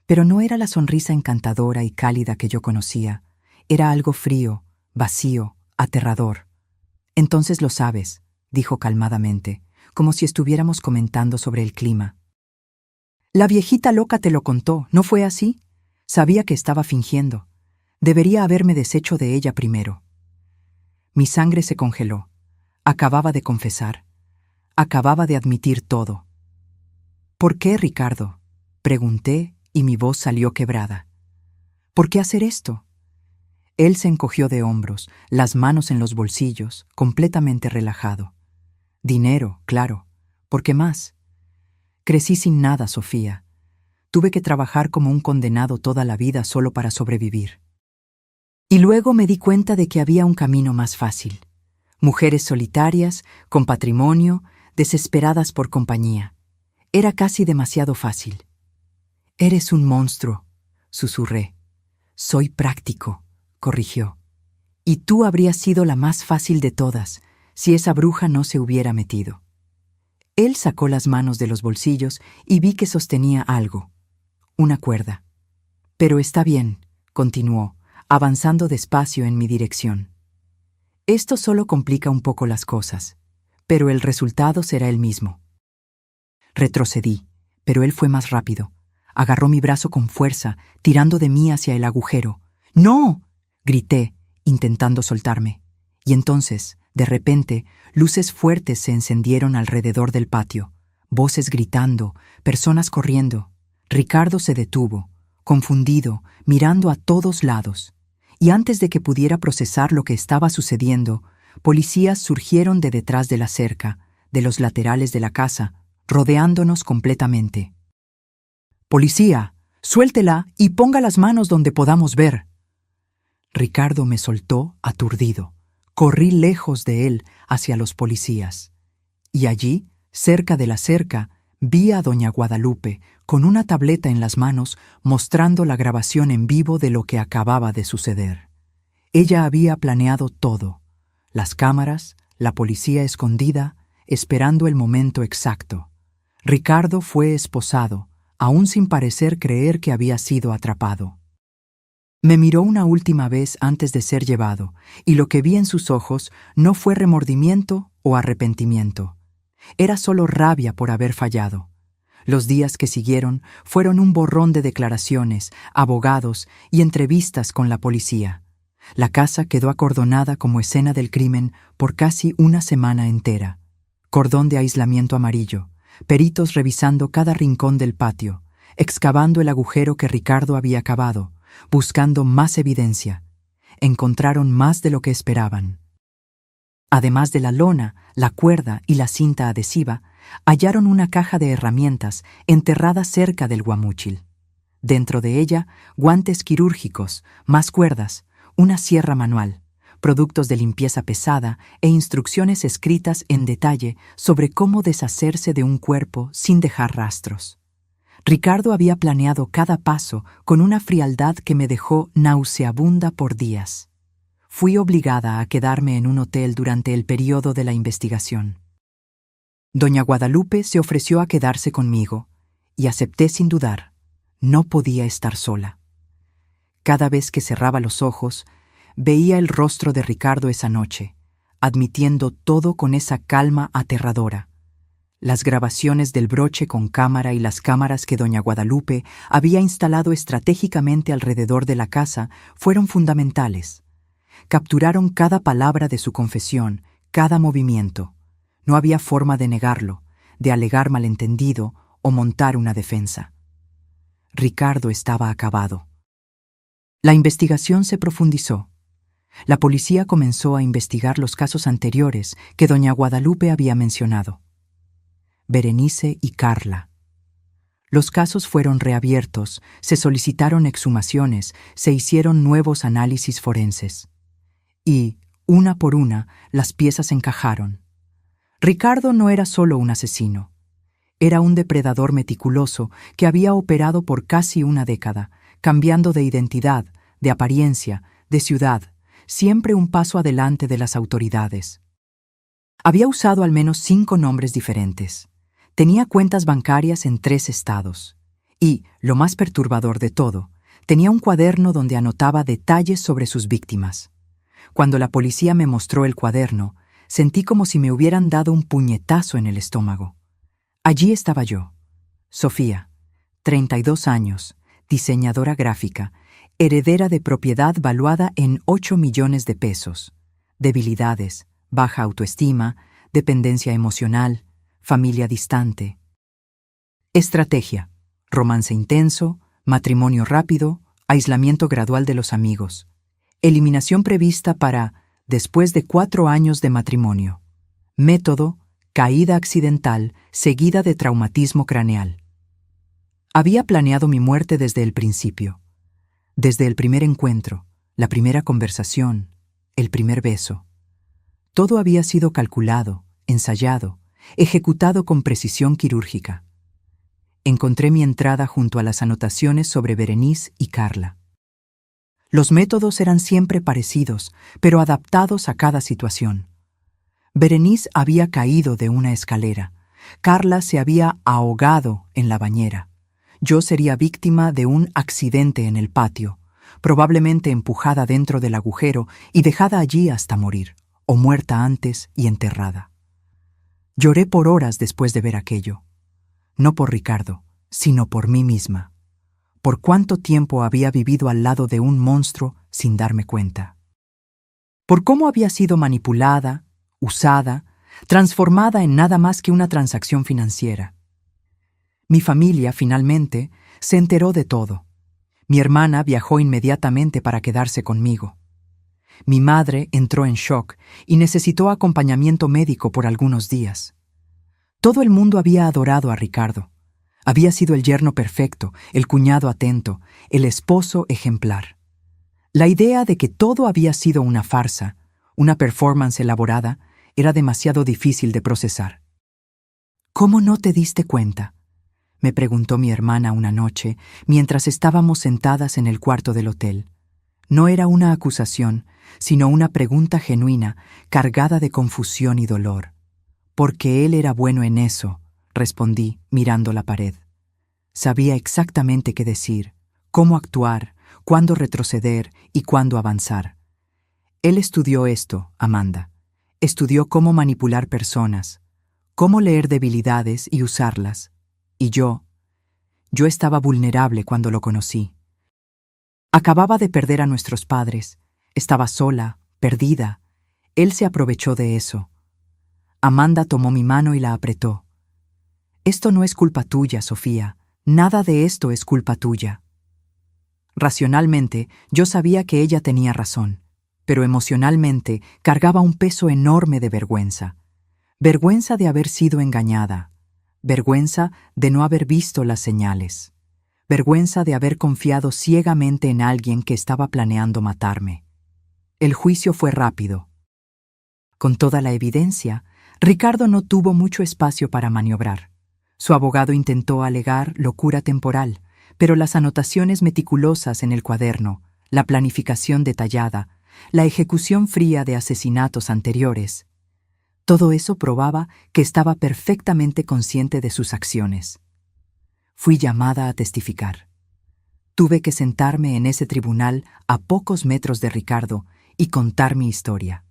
Pero no era la sonrisa encantadora y cálida que yo conocía. Era algo frío, vacío, aterrador. «Entonces lo sabes», dijo calmadamente, como si estuviéramos comentando sobre el clima. «La viejita loca te lo contó, ¿no fue así? Sabía que estaba fingiendo. Debería haberme deshecho de ella primero». Mi sangre se congeló. Acababa de confesar. Acababa de admitir todo. «¿Por qué, Ricardo?», pregunté y mi voz salió quebrada. «¿Por qué hacer esto?». Él se encogió de hombros, las manos en los bolsillos, completamente relajado. «Dinero, claro. ¿Por qué más?». «Crecí sin nada, Sofía. Tuve que trabajar como un condenado toda la vida solo para sobrevivir. Y luego me di cuenta de que había un camino más fácil. Mujeres solitarias, con patrimonio, desesperadas por compañía. Era casi demasiado fácil». «Eres un monstruo», susurré. «Soy práctico», corrigió. «Y tú habrías sido la más fácil de todas, si esa bruja no se hubiera metido». Él sacó las manos de los bolsillos y vi que sostenía algo. Una cuerda. «Pero está bien», continuó, avanzando despacio en mi dirección. «Esto solo complica un poco las cosas, pero el resultado será el mismo». Retrocedí, pero él fue más rápido. Agarró mi brazo con fuerza, tirando de mí hacia el agujero. «¡No!», grité, intentando soltarme. Y entonces, de repente, luces fuertes se encendieron alrededor del patio. Voces gritando, personas corriendo. Ricardo se detuvo, confundido, mirando a todos lados. Y antes de que pudiera procesar lo que estaba sucediendo, policías surgieron de detrás de la cerca, de los laterales de la casa, rodeándonos completamente. «Policía, suéltela y ponga las manos donde podamos ver». Ricardo me soltó aturdido. Corrí lejos de él hacia los policías. Y allí, cerca de la cerca, vi a doña Guadalupe con una tableta en las manos mostrando la grabación en vivo de lo que acababa de suceder. Ella había planeado todo. Las cámaras, la policía escondida, esperando el momento exacto. Ricardo fue esposado, aún sin parecer creer que había sido atrapado. Me miró una última vez antes de ser llevado, y lo que vi en sus ojos no fue remordimiento o arrepentimiento. Era solo rabia por haber fallado. Los días que siguieron fueron un borrón de declaraciones, abogados y entrevistas con la policía. La casa quedó acordonada como escena del crimen por casi una semana entera. Cordón de aislamiento amarillo, peritos revisando cada rincón del patio, excavando el agujero que Ricardo había cavado, buscando más evidencia. Encontraron más de lo que esperaban. Además de la lona, la cuerda y la cinta adhesiva, hallaron una caja de herramientas enterrada cerca del guamúchil. Dentro de ella, guantes quirúrgicos, más cuerdas, una sierra manual, productos de limpieza pesada e instrucciones escritas en detalle sobre cómo deshacerse de un cuerpo sin dejar rastros. Ricardo había planeado cada paso con una frialdad que me dejó nauseabunda por días. Fui obligada a quedarme en un hotel durante el periodo de la investigación. Doña Guadalupe se ofreció a quedarse conmigo, y acepté sin dudar. No podía estar sola. Cada vez que cerraba los ojos, veía el rostro de Ricardo esa noche, admitiendo todo con esa calma aterradora. Las grabaciones del broche con cámara y las cámaras que doña Guadalupe había instalado estratégicamente alrededor de la casa fueron fundamentales. Capturaron cada palabra de su confesión, cada movimiento. No había forma de negarlo, de alegar malentendido o montar una defensa. Ricardo estaba acabado. La investigación se profundizó. La policía comenzó a investigar los casos anteriores que doña Guadalupe había mencionado. Berenice y Carla. Los casos fueron reabiertos, se solicitaron exhumaciones, se hicieron nuevos análisis forenses. Y, una por una, las piezas encajaron. Ricardo no era solo un asesino. Era un depredador meticuloso que había operado por casi una década, cambiando de identidad, de apariencia, de ciudad, siempre un paso adelante de las autoridades. Había usado al menos 5 nombres diferentes. Tenía cuentas bancarias en 3 estados. Y, lo más perturbador de todo, tenía un cuaderno donde anotaba detalles sobre sus víctimas. Cuando la policía me mostró el cuaderno, sentí como si me hubieran dado un puñetazo en el estómago. Allí estaba yo, Sofía, 32 años, diseñadora gráfica, heredera de propiedad valuada en 8 millones de pesos, debilidades, baja autoestima, dependencia emocional, familia distante. Estrategia: romance intenso, matrimonio rápido, aislamiento gradual de los amigos. Eliminación prevista para después de 4 años de matrimonio. Método: caída accidental seguida de traumatismo craneal. Había planeado mi muerte desde el principio. Desde el primer encuentro, la primera conversación, el primer beso. Todo había sido calculado, ensayado, ejecutado con precisión quirúrgica. Encontré mi entrada junto a las anotaciones sobre Berenice y Carla. Los métodos eran siempre parecidos, pero adaptados a cada situación. Berenice había caído de una escalera. Carla se había ahogado en la bañera. Yo sería víctima de un accidente en el patio, probablemente empujada dentro del agujero y dejada allí hasta morir, o muerta antes y enterrada. Lloré por horas después de ver aquello. No por Ricardo, sino por mí misma. Por cuánto tiempo había vivido al lado de un monstruo sin darme cuenta. Por cómo había sido manipulada, usada, transformada en nada más que una transacción financiera. Mi familia, finalmente, se enteró de todo. Mi hermana viajó inmediatamente para quedarse conmigo. Mi madre entró en shock y necesitó acompañamiento médico por algunos días. Todo el mundo había adorado a Ricardo. Había sido el yerno perfecto, el cuñado atento, el esposo ejemplar. La idea de que todo había sido una farsa, una performance elaborada, era demasiado difícil de procesar. ¿Cómo no te diste cuenta?, me preguntó mi hermana una noche, mientras estábamos sentadas en el cuarto del hotel. No era una acusación, sino una pregunta genuina, cargada de confusión y dolor. Porque él era bueno en eso, respondí, mirando la pared. Sabía exactamente qué decir, cómo actuar, cuándo retroceder y cuándo avanzar. Él estudió esto, Amanda. Estudió cómo manipular personas, cómo leer debilidades y usarlas. Y yo estaba vulnerable cuando lo conocí. Acababa de perder a nuestros padres. Estaba sola, perdida. Él se aprovechó de eso. Amanda tomó mi mano y la apretó. Esto no es culpa tuya, Sofía. Nada de esto es culpa tuya. Racionalmente, yo sabía que ella tenía razón, pero emocionalmente cargaba un peso enorme de vergüenza. Vergüenza de haber sido engañada. Vergüenza de no haber visto las señales. Vergüenza de haber confiado ciegamente en alguien que estaba planeando matarme. El juicio fue rápido. Con toda la evidencia, Ricardo no tuvo mucho espacio para maniobrar. Su abogado intentó alegar locura temporal, pero las anotaciones meticulosas en el cuaderno, la planificación detallada, la ejecución fría de asesinatos anteriores, todo eso probaba que estaba perfectamente consciente de sus acciones. Fui llamada a testificar. Tuve que sentarme en ese tribunal a pocos metros de Ricardo y contar mi historia.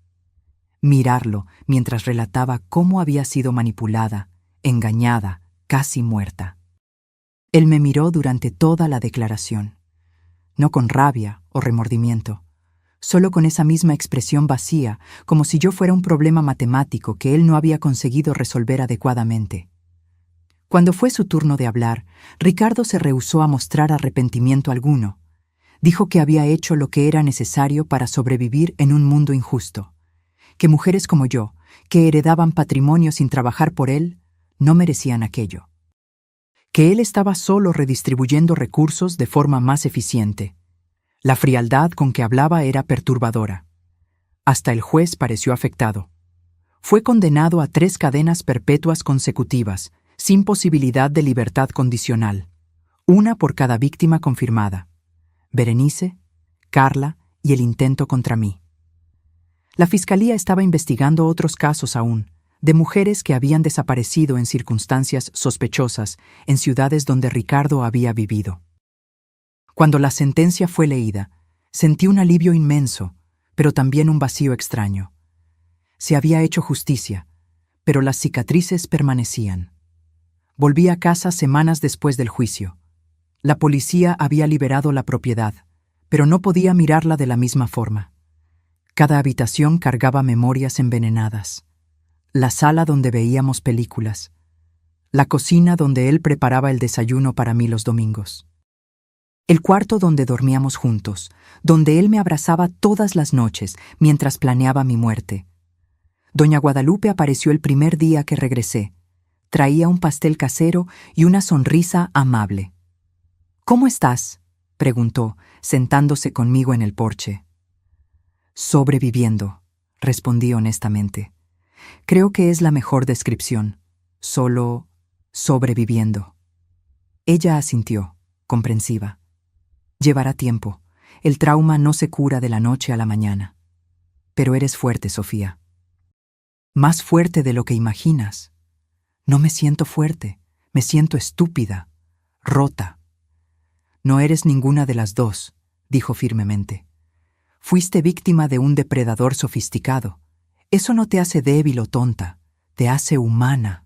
Mirarlo mientras relataba cómo había sido manipulada, engañada, casi muerta. Él me miró durante toda la declaración, no con rabia o remordimiento, solo con esa misma expresión vacía, como si yo fuera un problema matemático que él no había conseguido resolver adecuadamente. Cuando fue su turno de hablar, Ricardo se rehusó a mostrar arrepentimiento alguno. Dijo que había hecho lo que era necesario para sobrevivir en un mundo injusto, que mujeres como yo, que heredaban patrimonio sin trabajar por él, no merecían aquello. Que él estaba solo redistribuyendo recursos de forma más eficiente. La frialdad con que hablaba era perturbadora. Hasta el juez pareció afectado. Fue condenado a 3 cadenas perpetuas consecutivas, sin posibilidad de libertad condicional, una por cada víctima confirmada: Berenice, Carla y el intento contra mí. La fiscalía estaba investigando otros casos aún, de mujeres que habían desaparecido en circunstancias sospechosas en ciudades donde Ricardo había vivido. Cuando la sentencia fue leída, sentí un alivio inmenso, pero también un vacío extraño. Se había hecho justicia, pero las cicatrices permanecían. Volví a casa semanas después del juicio. La policía había liberado la propiedad, pero no podía mirarla de la misma forma. Cada habitación cargaba memorias envenenadas. La sala donde veíamos películas. La cocina donde él preparaba el desayuno para mí los domingos. El cuarto donde dormíamos juntos, donde él me abrazaba todas las noches mientras planeaba mi muerte. Doña Guadalupe apareció el primer día que regresé. Traía un pastel casero y una sonrisa amable. «¿Cómo estás?», preguntó, sentándose conmigo en el porche. «Sobreviviendo», respondí honestamente. Creo que es la mejor descripción. Solo sobreviviendo. Ella asintió, comprensiva. Llevará tiempo. El trauma no se cura de la noche a la mañana. Pero eres fuerte, Sofía. Más fuerte de lo que imaginas. No me siento fuerte, me siento estúpida, rota. No eres ninguna de las dos, dijo firmemente. Fuiste víctima de un depredador sofisticado. Eso no te hace débil o tonta, te hace humana.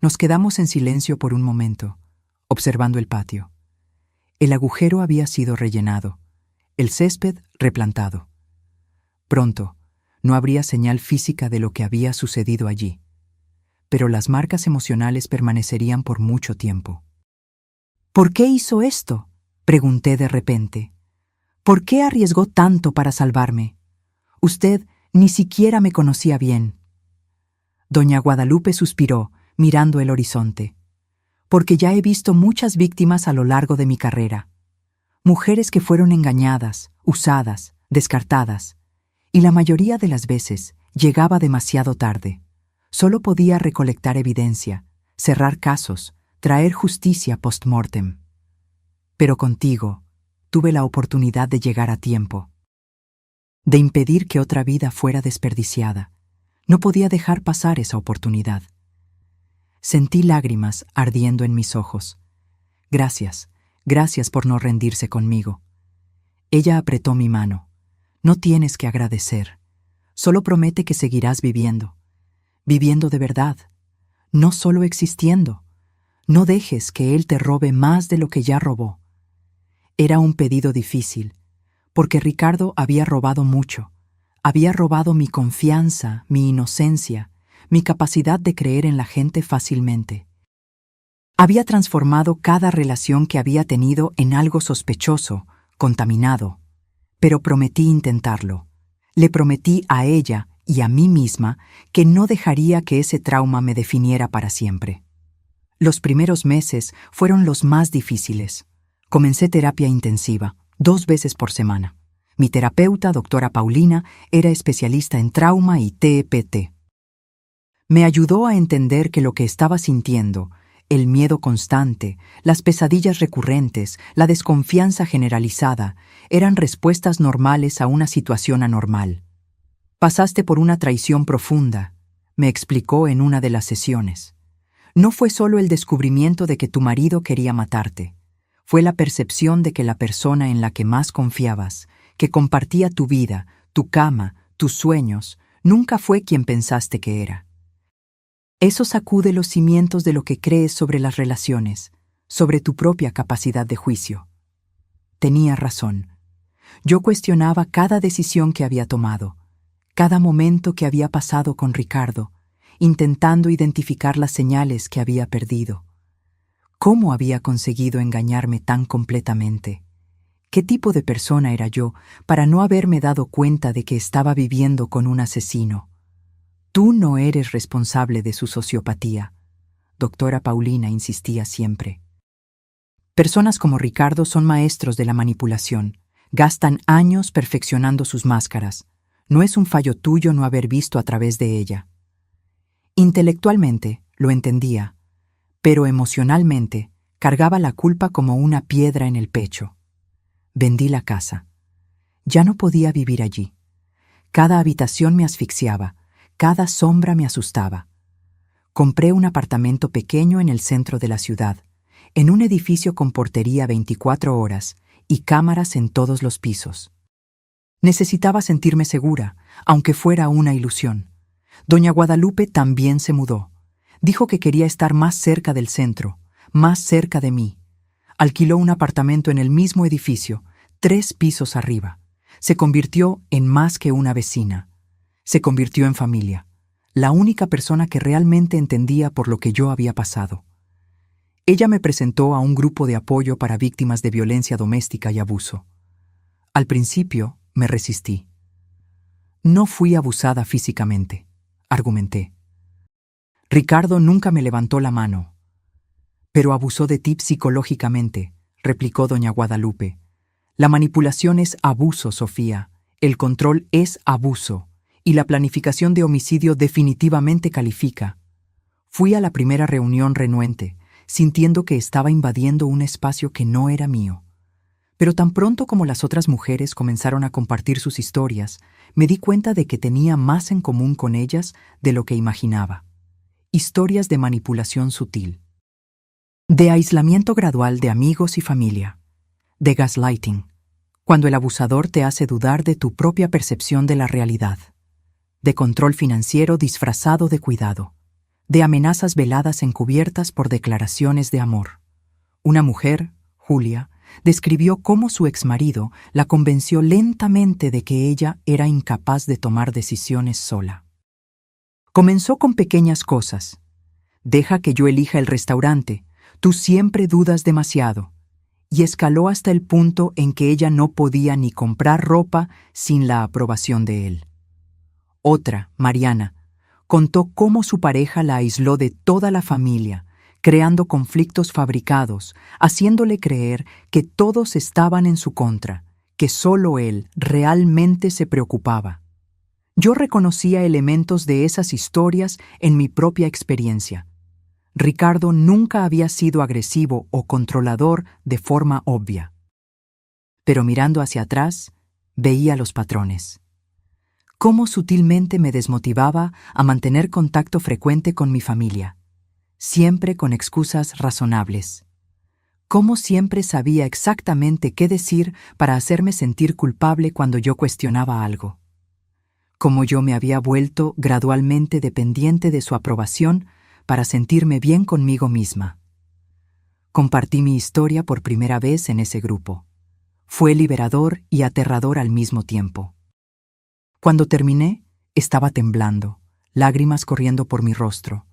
Nos quedamos en silencio por un momento, observando el patio. El agujero había sido rellenado, el césped replantado. Pronto, no habría señal física de lo que había sucedido allí, pero las marcas emocionales permanecerían por mucho tiempo. «¿Por qué hizo esto?», pregunté de repente. «¿Por qué arriesgó tanto para salvarme? Usted ni siquiera me conocía bien». Doña Guadalupe suspiró, mirando el horizonte. «Porque ya he visto muchas víctimas a lo largo de mi carrera. Mujeres que fueron engañadas, usadas, descartadas. Y la mayoría de las veces llegaba demasiado tarde. Solo podía recolectar evidencia, cerrar casos, traer justicia post-mortem. Pero contigo tuve la oportunidad de llegar a tiempo, de impedir que otra vida fuera desperdiciada. No podía dejar pasar esa oportunidad». Sentí lágrimas ardiendo en mis ojos. «Gracias, gracias por no rendirse conmigo». Ella apretó mi mano. «No tienes que agradecer. Solo promete que seguirás viviendo. Viviendo de verdad. No solo existiendo. No dejes que él te robe más de lo que ya robó. Era un pedido difícil, porque Ricardo había robado mucho. Había robado mi confianza, mi inocencia, mi capacidad de creer en la gente fácilmente. Había transformado cada relación que había tenido en algo sospechoso, contaminado. Pero prometí intentarlo. Le prometí a ella y a mí misma que no dejaría que ese trauma me definiera para siempre. Los primeros meses fueron los más difíciles. Comencé terapia intensiva, 2 veces por semana. Mi terapeuta, doctora Paulina, era especialista en trauma y TEPT. Me ayudó a entender que lo que estaba sintiendo, el miedo constante, las pesadillas recurrentes, la desconfianza generalizada, eran respuestas normales a una situación anormal. Pasaste por una traición profunda, me explicó en una de las sesiones. No fue solo el descubrimiento de que tu marido quería matarte. Fue la percepción de que la persona en la que más confiabas, que compartía tu vida, tu cama, tus sueños, nunca fue quien pensaste que era. Eso sacude los cimientos de lo que crees sobre las relaciones, sobre tu propia capacidad de juicio. Tenía razón. Yo cuestionaba cada decisión que había tomado, cada momento que había pasado con Ricardo, intentando identificar las señales que había perdido. ¿Cómo había conseguido engañarme tan completamente? ¿Qué tipo de persona era yo para no haberme dado cuenta de que estaba viviendo con un asesino? Tú no eres responsable de su sociopatía, doctora Paulina insistía siempre. Personas como Ricardo son maestros de la manipulación. Gastan años perfeccionando sus máscaras. No es un fallo tuyo no haber visto a través de ella. Intelectualmente lo entendía, pero emocionalmente cargaba la culpa como una piedra en el pecho. Vendí la casa. Ya no podía vivir allí. Cada habitación me asfixiaba, cada sombra me asustaba. Compré un apartamento pequeño en el centro de la ciudad, en un edificio con portería 24 horas y cámaras en todos los pisos. Necesitaba sentirme segura, aunque fuera una ilusión. Doña Guadalupe también se mudó. Dijo que quería estar más cerca del centro, más cerca de mí. Alquiló un apartamento en el mismo edificio, 3 pisos arriba. Se convirtió en más que una vecina. Se convirtió en familia, la única persona que realmente entendía por lo que yo había pasado. Ella me presentó a un grupo de apoyo para víctimas de violencia doméstica y abuso. Al principio, me resistí. No fui abusada físicamente, argumenté. Ricardo nunca me levantó la mano. Pero abusó de ti psicológicamente, replicó doña Guadalupe. La manipulación es abuso, Sofía. El control es abuso. Y la planificación de homicidio definitivamente califica. Fui a la primera reunión renuente, sintiendo que estaba invadiendo un espacio que no era mío. Pero tan pronto como las otras mujeres comenzaron a compartir sus historias, me di cuenta de que tenía más en común con ellas de lo que imaginaba. Historias de manipulación sutil. De aislamiento gradual de amigos y familia. De gaslighting, cuando el abusador te hace dudar de tu propia percepción de la realidad. De control financiero disfrazado de cuidado. De amenazas veladas encubiertas por declaraciones de amor. Una mujer, Julia, describió cómo su exmarido la convenció lentamente de que ella era incapaz de tomar decisiones sola. Comenzó con pequeñas cosas. Deja que yo elija el restaurante, tú siempre dudas demasiado. Y escaló hasta el punto en que ella no podía ni comprar ropa sin la aprobación de él. Otra, Mariana, contó cómo su pareja la aisló de toda la familia, creando conflictos fabricados, haciéndole creer que todos estaban en su contra, que solo él realmente se preocupaba. Yo reconocía elementos de esas historias en mi propia experiencia. Ricardo nunca había sido agresivo o controlador de forma obvia. Pero mirando hacia atrás, veía los patrones. Cómo sutilmente me desmotivaba a mantener contacto frecuente con mi familia, siempre con excusas razonables. Cómo siempre sabía exactamente qué decir para hacerme sentir culpable cuando yo cuestionaba algo. Cómo yo me había vuelto gradualmente dependiente de su aprobación para sentirme bien conmigo misma. Compartí mi historia por primera vez en ese grupo. Fue liberador y aterrador al mismo tiempo. Cuando terminé, estaba temblando, lágrimas corriendo por mi rostro,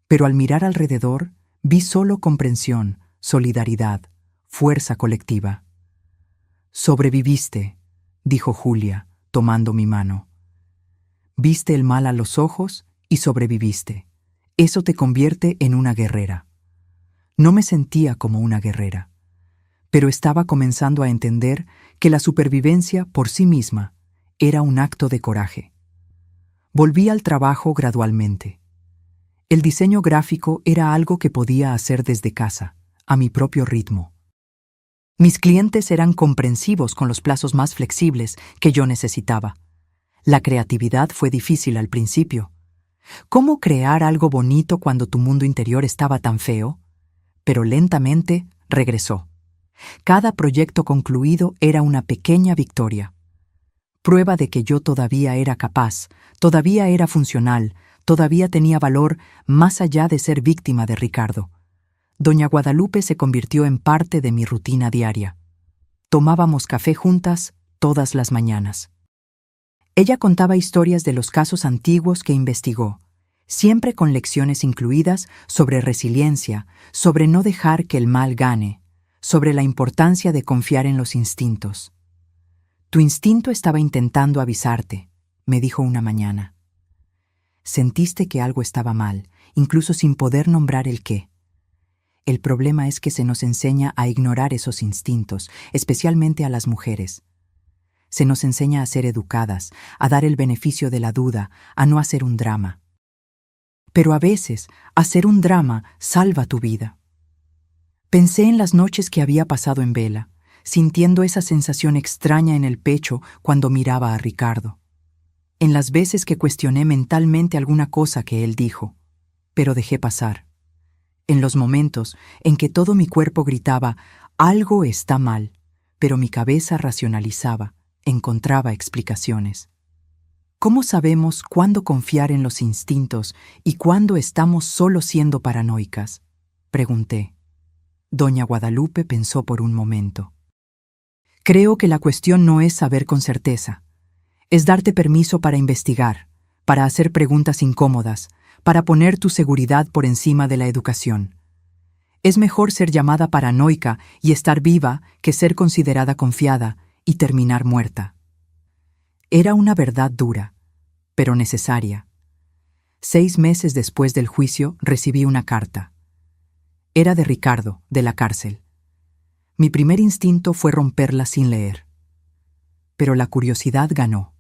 pero al mirar alrededor vi solo comprensión, solidaridad, fuerza colectiva. «Sobreviviste», dijo Julia, tomando mi mano. «Viste el mal a los ojos y sobreviviste. Eso te convierte en una guerrera». No me sentía como una guerrera, pero estaba comenzando a entender que la supervivencia por sí misma era un acto de coraje. Volví al trabajo gradualmente. El diseño gráfico era algo que podía hacer desde casa, a mi propio ritmo. Mis clientes eran comprensivos con los plazos más flexibles que yo necesitaba. La creatividad fue difícil al principio. ¿Cómo crear algo bonito cuando tu mundo interior estaba tan feo? Pero lentamente regresó. Cada proyecto concluido era una pequeña victoria. Prueba de que yo todavía era capaz, todavía era funcional, todavía tenía valor más allá de ser víctima de Ricardo. Doña Guadalupe se convirtió en parte de mi rutina diaria. Tomábamos café juntas todas las mañanas. Ella contaba historias de los casos antiguos que investigó, siempre con lecciones incluidas sobre resiliencia, sobre no dejar que el mal gane, sobre la importancia de confiar en los instintos. «Tu instinto estaba intentando avisarte», me dijo una mañana. Sentiste que algo estaba mal, incluso sin poder nombrar el qué. El problema es que se nos enseña a ignorar esos instintos, especialmente a las mujeres. Se nos enseña a ser educadas, a dar el beneficio de la duda, a no hacer un drama. Pero a veces, hacer un drama salva tu vida. Pensé en las noches que había pasado en vela, sintiendo esa sensación extraña en el pecho cuando miraba a Ricardo. En las veces que cuestioné mentalmente alguna cosa que él dijo, pero dejé pasar. En los momentos en que todo mi cuerpo gritaba, algo está mal, pero mi cabeza racionalizaba, encontraba explicaciones. ¿Cómo sabemos cuándo confiar en los instintos y cuándo estamos solo siendo paranoicas?, pregunté. Doña Guadalupe pensó por un momento. Creo que la cuestión no es saber con certeza. Es darte permiso para investigar, para hacer preguntas incómodas, para poner tu seguridad por encima de la educación. Es mejor ser llamada paranoica y estar viva que ser considerada confiada y terminar muerta. Era una verdad dura, pero necesaria. 6 meses después del juicio recibí una carta. Era de Ricardo, de la cárcel. Mi primer instinto fue romperla sin leer. Pero la curiosidad ganó.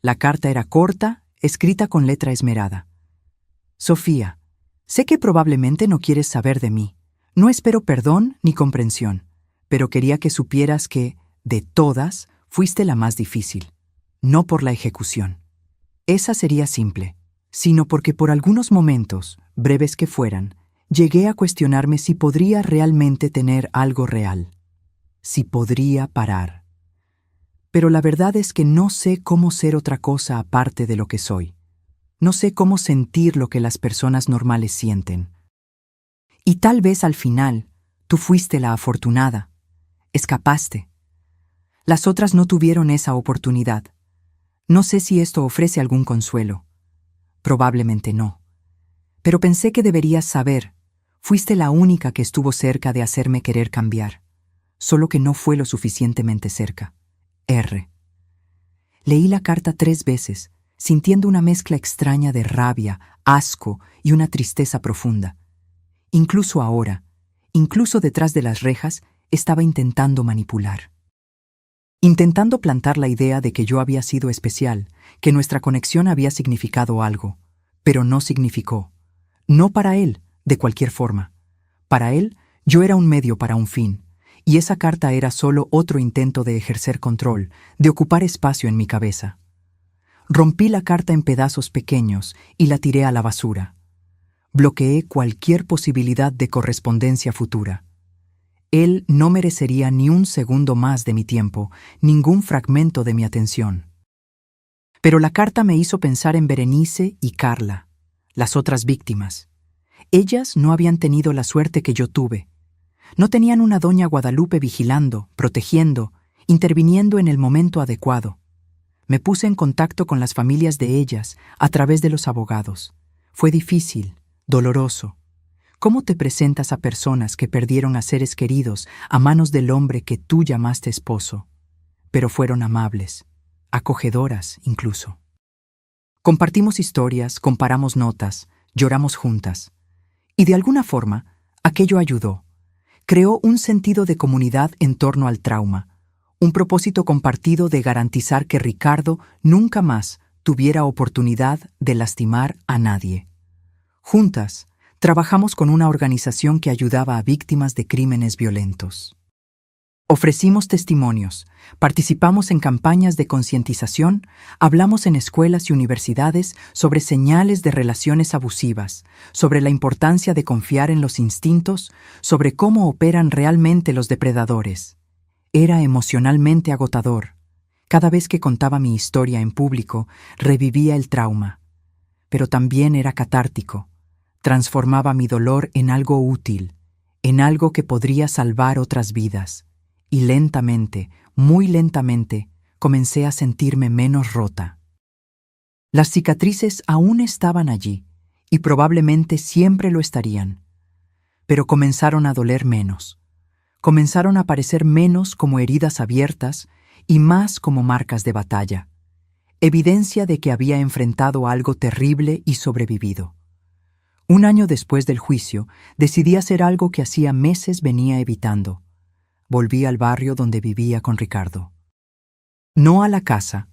La carta era corta, escrita con letra esmerada. Sofía, sé que probablemente no quieres saber de mí. No espero perdón ni comprensión, pero quería que supieras que, de todas, fuiste la más difícil. No por la ejecución. Esa sería simple, sino porque por algunos momentos, breves que fueran, llegué a cuestionarme si podría realmente tener algo real. Si podría parar. Pero la verdad es que no sé cómo ser otra cosa aparte de lo que soy. No sé cómo sentir lo que las personas normales sienten. Y tal vez al final, tú fuiste la afortunada. Escapaste. Las otras no tuvieron esa oportunidad. No sé si esto ofrece algún consuelo. Probablemente no. Pero pensé que deberías saber. Fuiste la única que estuvo cerca de hacerme querer cambiar. Solo que no fue lo suficientemente cerca. R. Leí la carta 3 veces, sintiendo una mezcla extraña de rabia, asco y una tristeza profunda. Incluso ahora, incluso detrás de las rejas, estaba intentando manipular. Intentando plantar la idea de que yo había sido especial, que nuestra conexión había significado algo, pero no significó. No para él, de cualquier forma. Para él, yo era un medio para un fin, y esa carta era solo otro intento de ejercer control, de ocupar espacio en mi cabeza. Rompí la carta en pedazos pequeños y la tiré a la basura. Bloqueé cualquier posibilidad de correspondencia futura. Él no merecería ni un segundo más de mi tiempo, ningún fragmento de mi atención. Pero la carta me hizo pensar en Berenice y Carla, las otras víctimas. Ellas no habían tenido la suerte que yo tuve, No tenían una doña Guadalupe vigilando, protegiendo, interviniendo en el momento adecuado. Me puse en contacto con las familias de ellas a través de los abogados. Fue difícil, doloroso. ¿Cómo te presentas a personas que perdieron a seres queridos a manos del hombre que tú llamaste esposo? Pero fueron amables, acogedoras incluso. Compartimos historias, comparamos notas, lloramos juntas. Y de alguna forma, aquello ayudó. Creó un sentido de comunidad en torno al trauma, un propósito compartido de garantizar que Ricardo nunca más tuviera oportunidad de lastimar a nadie. Juntas, trabajamos con una organización que ayudaba a víctimas de crímenes violentos. Ofrecimos testimonios, participamos en campañas de concientización, hablamos en escuelas y universidades sobre señales de relaciones abusivas, sobre la importancia de confiar en los instintos, sobre cómo operan realmente los depredadores. Era emocionalmente agotador. Cada vez que contaba mi historia en público, revivía el trauma. Pero también era catártico. Transformaba mi dolor en algo útil, en algo que podría salvar otras vidas. Y lentamente, muy lentamente, comencé a sentirme menos rota. Las cicatrices aún estaban allí, y probablemente siempre lo estarían. Pero comenzaron a doler menos. Comenzaron a parecer menos como heridas abiertas y más como marcas de batalla. Evidencia de que había enfrentado algo terrible y sobrevivido. Un año después del juicio, decidí hacer algo que hacía meses venía evitando. Volví al barrio donde vivía con Ricardo. No a la casa.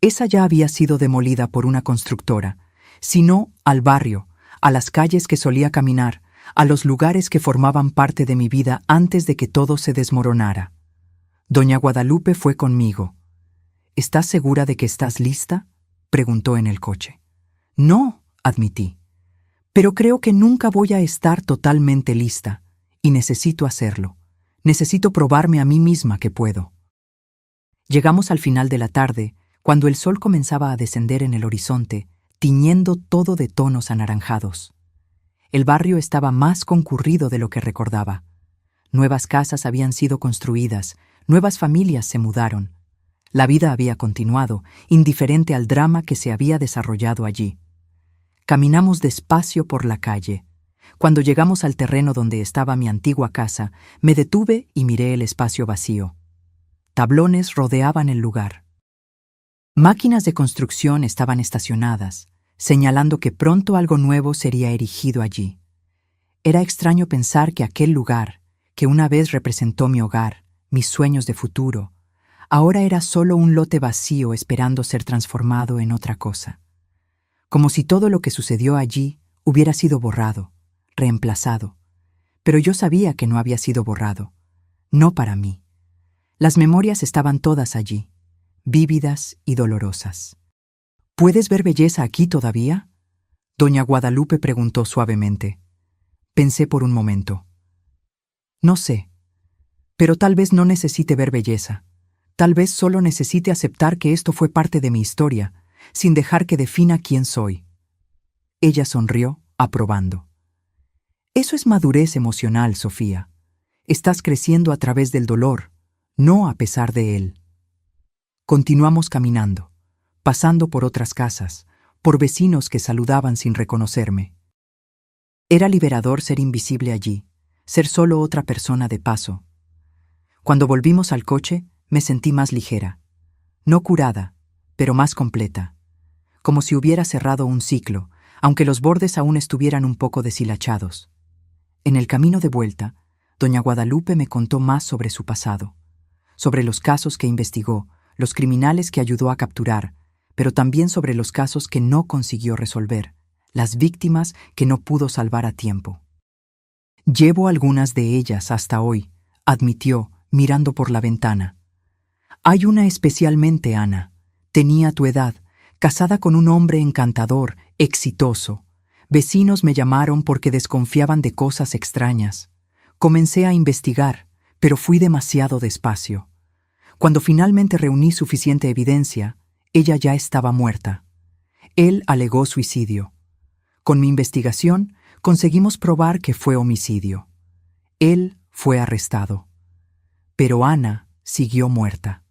Esa ya había sido demolida por una constructora, sino al barrio, a las calles que solía caminar, a los lugares que formaban parte de mi vida antes de que todo se desmoronara. Doña Guadalupe fue conmigo. ¿Estás segura de que estás lista?, preguntó en el coche. No, admití. Pero creo que nunca voy a estar totalmente lista, y necesito hacerlo. Necesito probarme a mí misma que puedo. Llegamos al final de la tarde, cuando el sol comenzaba a descender en el horizonte, tiñendo todo de tonos anaranjados. El barrio estaba más concurrido de lo que recordaba. Nuevas casas habían sido construidas, nuevas familias se mudaron. La vida había continuado, indiferente al drama que se había desarrollado allí. Caminamos despacio por la calle. Cuando llegamos al terreno donde estaba mi antigua casa, me detuve y miré el espacio vacío. Tablones rodeaban el lugar. Máquinas de construcción estaban estacionadas, señalando que pronto algo nuevo sería erigido allí. Era extraño pensar que aquel lugar, que una vez representó mi hogar, mis sueños de futuro, ahora era solo un lote vacío esperando ser transformado en otra cosa. Como si todo lo que sucedió allí hubiera sido borrado, reemplazado. Pero yo sabía que no había sido borrado. No para mí. Las memorias estaban todas allí, vívidas y dolorosas. ¿Puedes ver belleza aquí todavía?, doña Guadalupe preguntó suavemente. Pensé por un momento. No sé, pero tal vez no necesite ver belleza. Tal vez solo necesite aceptar que esto fue parte de mi historia, sin dejar que defina quién soy. Ella sonrió, aprobando. Eso es madurez emocional, Sofía. Estás creciendo a través del dolor, no a pesar de él. Continuamos caminando, pasando por otras casas, por vecinos que saludaban sin reconocerme. Era liberador ser invisible allí, ser solo otra persona de paso. Cuando volvimos al coche, me sentí más ligera, no curada, pero más completa, como si hubiera cerrado un ciclo, aunque los bordes aún estuvieran un poco deshilachados. En el camino de vuelta, doña Guadalupe me contó más sobre su pasado, sobre los casos que investigó, los criminales que ayudó a capturar, pero también sobre los casos que no consiguió resolver, las víctimas que no pudo salvar a tiempo. Llevo algunas de ellas hasta hoy, admitió, mirando por la ventana. Hay una especialmente, Ana. Tenía tu edad, casada con un hombre encantador, exitoso. Vecinos me llamaron porque desconfiaban de cosas extrañas. Comencé a investigar, pero fui demasiado despacio. Cuando finalmente reuní suficiente evidencia, ella ya estaba muerta. Él alegó suicidio. Con mi investigación, conseguimos probar que fue homicidio. Él fue arrestado. Pero Ana siguió muerta.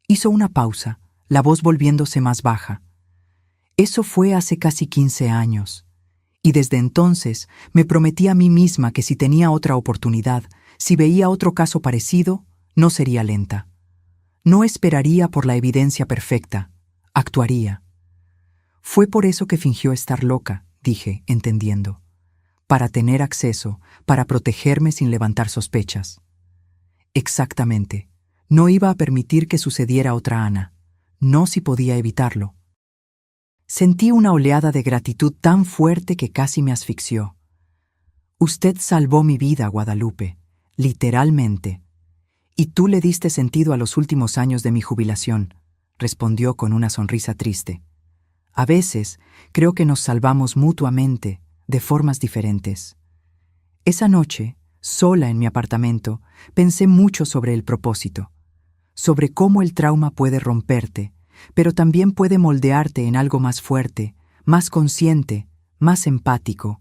Hizo una pausa, la voz volviéndose más baja. Eso fue hace casi 15 años. Y desde entonces me prometí a mí misma que si tenía otra oportunidad, si veía otro caso parecido, no sería lenta. No esperaría por la evidencia perfecta, actuaría. Fue por eso que fingió estar loca, dije, entendiendo. Para tener acceso, para protegerme sin levantar sospechas. Exactamente. No iba a permitir que sucediera otra Ana. No si podía evitarlo. Sentí una oleada de gratitud tan fuerte que casi me asfixió. Usted salvó mi vida, Guadalupe, literalmente. Y tú le diste sentido a los últimos años de mi jubilación, respondió con una sonrisa triste. A veces creo que nos salvamos mutuamente, de formas diferentes. Esa noche, sola en mi apartamento, pensé mucho sobre el propósito, sobre cómo el trauma puede romperte, pero también puede moldearte en algo más fuerte, más consciente, más empático.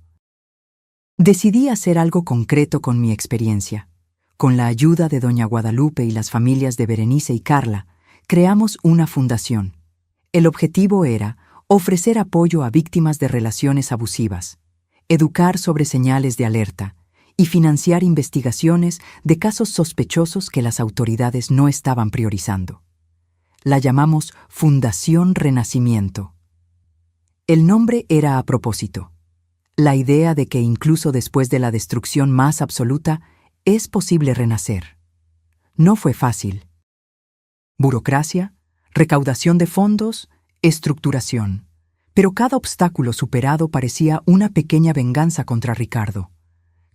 Decidí hacer algo concreto con mi experiencia. Con la ayuda de doña Guadalupe y las familias de Berenice y Carla, creamos una fundación. El objetivo era ofrecer apoyo a víctimas de relaciones abusivas, educar sobre señales de alerta y financiar investigaciones de casos sospechosos que las autoridades no estaban priorizando. La llamamos Fundación Renacimiento. El nombre era a propósito. La idea de que incluso después de la destrucción más absoluta, es posible renacer. No fue fácil. Burocracia, recaudación de fondos, estructuración. Pero cada obstáculo superado parecía una pequeña venganza contra Ricardo.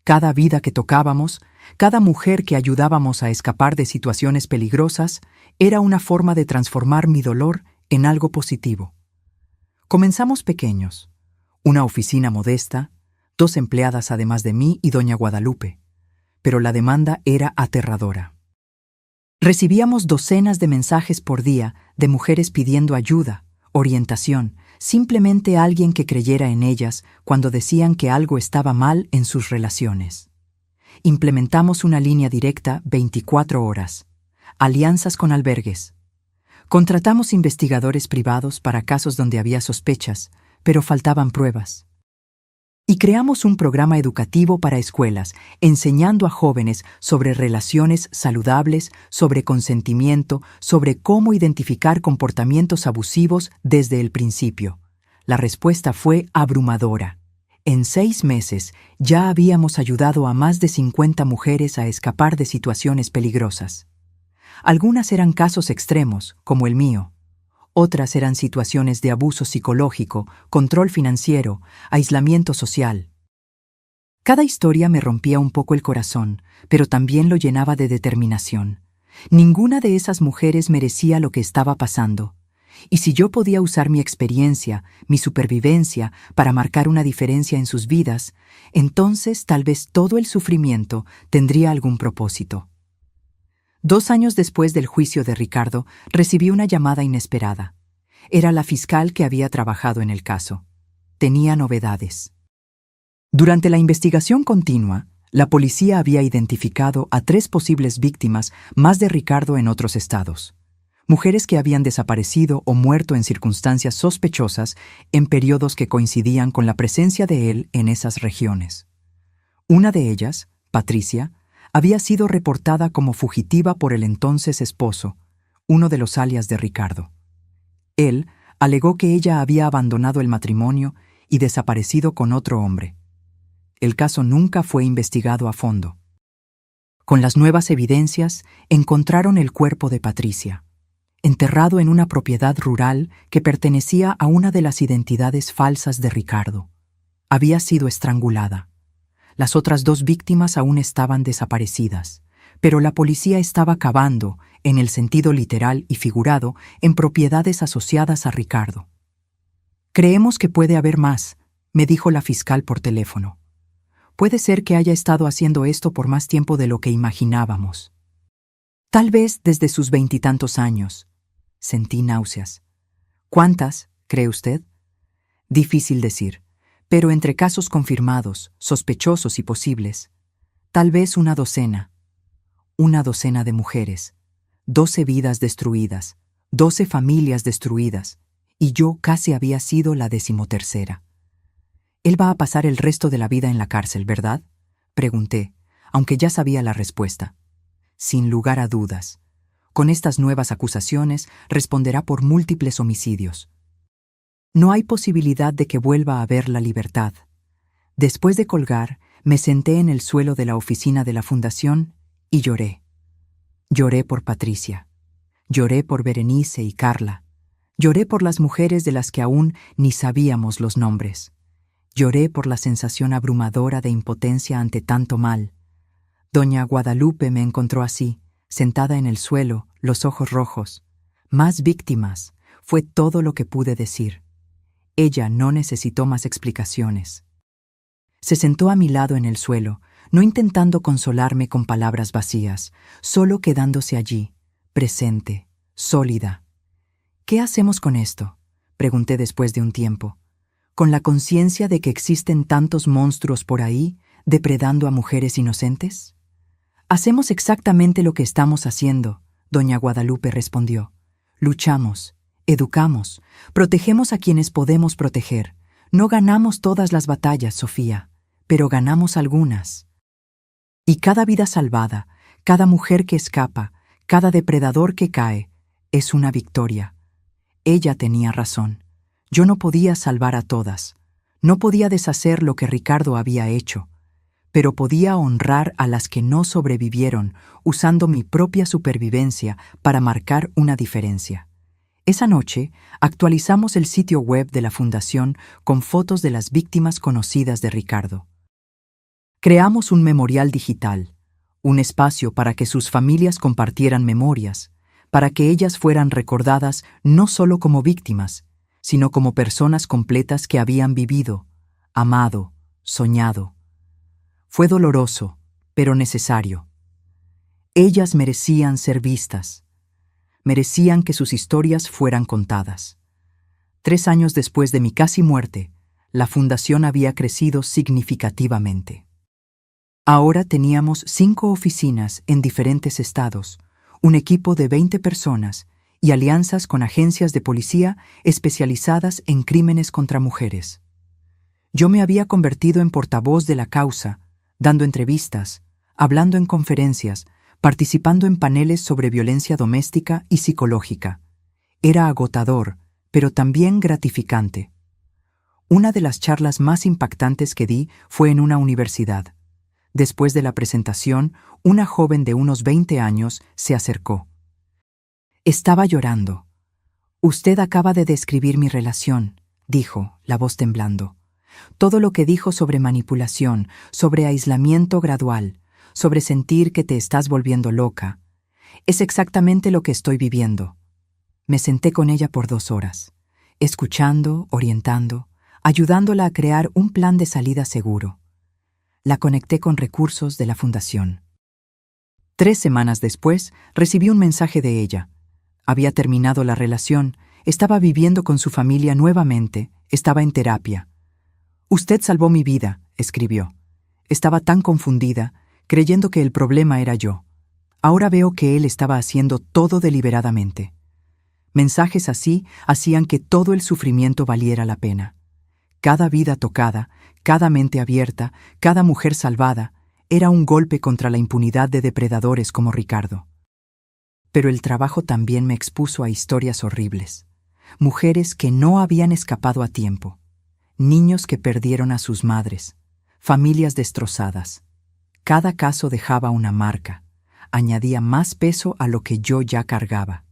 Cada vida que tocábamos, cada mujer que ayudábamos a escapar de situaciones peligrosas, era una forma de transformar mi dolor en algo positivo. Comenzamos pequeños. Una oficina modesta, 2 empleadas además de mí y doña Guadalupe. Pero la demanda era aterradora. Recibíamos docenas de mensajes por día de mujeres pidiendo ayuda, orientación, simplemente alguien que creyera en ellas cuando decían que algo estaba mal en sus relaciones. Implementamos una línea directa 24 horas, alianzas con albergues. Contratamos investigadores privados para casos donde había sospechas, pero faltaban pruebas. Y creamos un programa educativo para escuelas, enseñando a jóvenes sobre relaciones saludables, sobre consentimiento, sobre cómo identificar comportamientos abusivos desde el principio. La respuesta fue abrumadora. En 6 meses ya habíamos ayudado a más de 50 mujeres a escapar de situaciones peligrosas. Algunas eran casos extremos, como el mío. Otras eran situaciones de abuso psicológico, control financiero, aislamiento social. Cada historia me rompía un poco el corazón, pero también lo llenaba de determinación. Ninguna de esas mujeres merecía lo que estaba pasando. Y si yo podía usar mi experiencia, mi supervivencia, para marcar una diferencia en sus vidas, entonces tal vez todo el sufrimiento tendría algún propósito. 2 años después del juicio de Ricardo, recibí una llamada inesperada. Era la fiscal que había trabajado en el caso. Tenía novedades. Durante la investigación continua, la policía había identificado a 3 posibles víctimas más de Ricardo en otros estados. Mujeres que habían desaparecido o muerto en circunstancias sospechosas en periodos que coincidían con la presencia de él en esas regiones. Una de ellas, Patricia, había sido reportada como fugitiva por el entonces esposo, uno de los alias de Ricardo. Él alegó que ella había abandonado el matrimonio y desaparecido con otro hombre. El caso nunca fue investigado a fondo. Con las nuevas evidencias, encontraron el cuerpo de Patricia, enterrado en una propiedad rural que pertenecía a una de las identidades falsas de Ricardo. Había sido estrangulada. Las otras 2 víctimas aún estaban desaparecidas, pero la policía estaba cavando, en el sentido literal y figurado, en propiedades asociadas a Ricardo. «Creemos que puede haber más», me dijo la fiscal por teléfono. «Puede ser que haya estado haciendo esto por más tiempo de lo que imaginábamos. Tal vez desde sus 20 y tantos años». Sentí náuseas. «¿Cuántas, cree usted?» Difícil decir. Pero entre casos confirmados, sospechosos y posibles, Tal vez una docena de mujeres, 12 vidas destruidas, 12 familias destruidas, y yo casi había sido la 13ª. Él va a pasar el resto de la vida en la cárcel, ¿verdad? Pregunté, aunque ya sabía la respuesta. Sin lugar a dudas. Con estas nuevas acusaciones responderá por múltiples homicidios. No hay posibilidad de que vuelva a ver la libertad. Después de colgar, me senté en el suelo de la oficina de la fundación y lloré. Lloré por Patricia. Lloré por Berenice y Carla. Lloré por las mujeres de las que aún ni sabíamos los nombres. Lloré por la sensación abrumadora de impotencia ante tanto mal. Doña Guadalupe me encontró así, sentada en el suelo, los ojos rojos. Más víctimas, fue todo lo que pude decir. Ella no necesitó más explicaciones. Se sentó a mi lado en el suelo, no intentando consolarme con palabras vacías, solo quedándose allí, presente, sólida. ¿Qué hacemos con esto?, pregunté después de un tiempo. ¿Con la conciencia de que existen tantos monstruos por ahí, depredando a mujeres inocentes? Hacemos exactamente lo que estamos haciendo, doña Guadalupe respondió. Luchamos, educamos, protegemos a quienes podemos proteger. No ganamos todas las batallas, Sofía, pero ganamos algunas. Y cada vida salvada, cada mujer que escapa, cada depredador que cae, es una victoria. Ella tenía razón. Yo no podía salvar a todas. No podía deshacer lo que Ricardo había hecho, pero podía honrar a las que no sobrevivieron usando mi propia supervivencia para marcar una diferencia. Esa noche, actualizamos el sitio web de la Fundación con fotos de las víctimas conocidas de Ricardo. Creamos un memorial digital, un espacio para que sus familias compartieran memorias, para que ellas fueran recordadas no solo como víctimas, sino como personas completas que habían vivido, amado, soñado. Fue doloroso, pero necesario. Ellas merecían ser vistas. Merecían que sus historias fueran contadas. 3 años después de mi casi muerte, la fundación había crecido significativamente. Ahora teníamos 5 oficinas en diferentes estados, un equipo de 20 personas y alianzas con agencias de policía especializadas en crímenes contra mujeres. Yo me había convertido en portavoz de la causa, dando entrevistas, hablando en conferencias, participando en paneles sobre violencia doméstica y psicológica. Era agotador, pero también gratificante. Una de las charlas más impactantes que di fue en una universidad. Después de la presentación, una joven de unos 20 años se acercó. Estaba llorando. «Usted acaba de describir mi relación», dijo, la voz temblando. Todo lo que dijo sobre manipulación, sobre aislamiento gradual, sobre sentir que te estás volviendo loca, es exactamente lo que estoy viviendo. Me senté con ella por 2 horas, escuchando, orientando, ayudándola a crear un plan de salida seguro. La conecté con recursos de la fundación. 3 semanas después, recibí un mensaje de ella. Había terminado la relación, estaba viviendo con su familia nuevamente, estaba en terapia. «Usted salvó mi vida», escribió. Estaba tan confundida, creyendo que el problema era yo. Ahora veo que él estaba haciendo todo deliberadamente. Mensajes así hacían que todo el sufrimiento valiera la pena. Cada vida tocada, cada mente abierta, cada mujer salvada, era un golpe contra la impunidad de depredadores como Ricardo. Pero el trabajo también me expuso a historias horribles. Mujeres que no habían escapado a tiempo. Niños que perdieron a sus madres. Familias destrozadas. Cada caso dejaba una marca. Añadía más peso a lo que yo ya cargaba.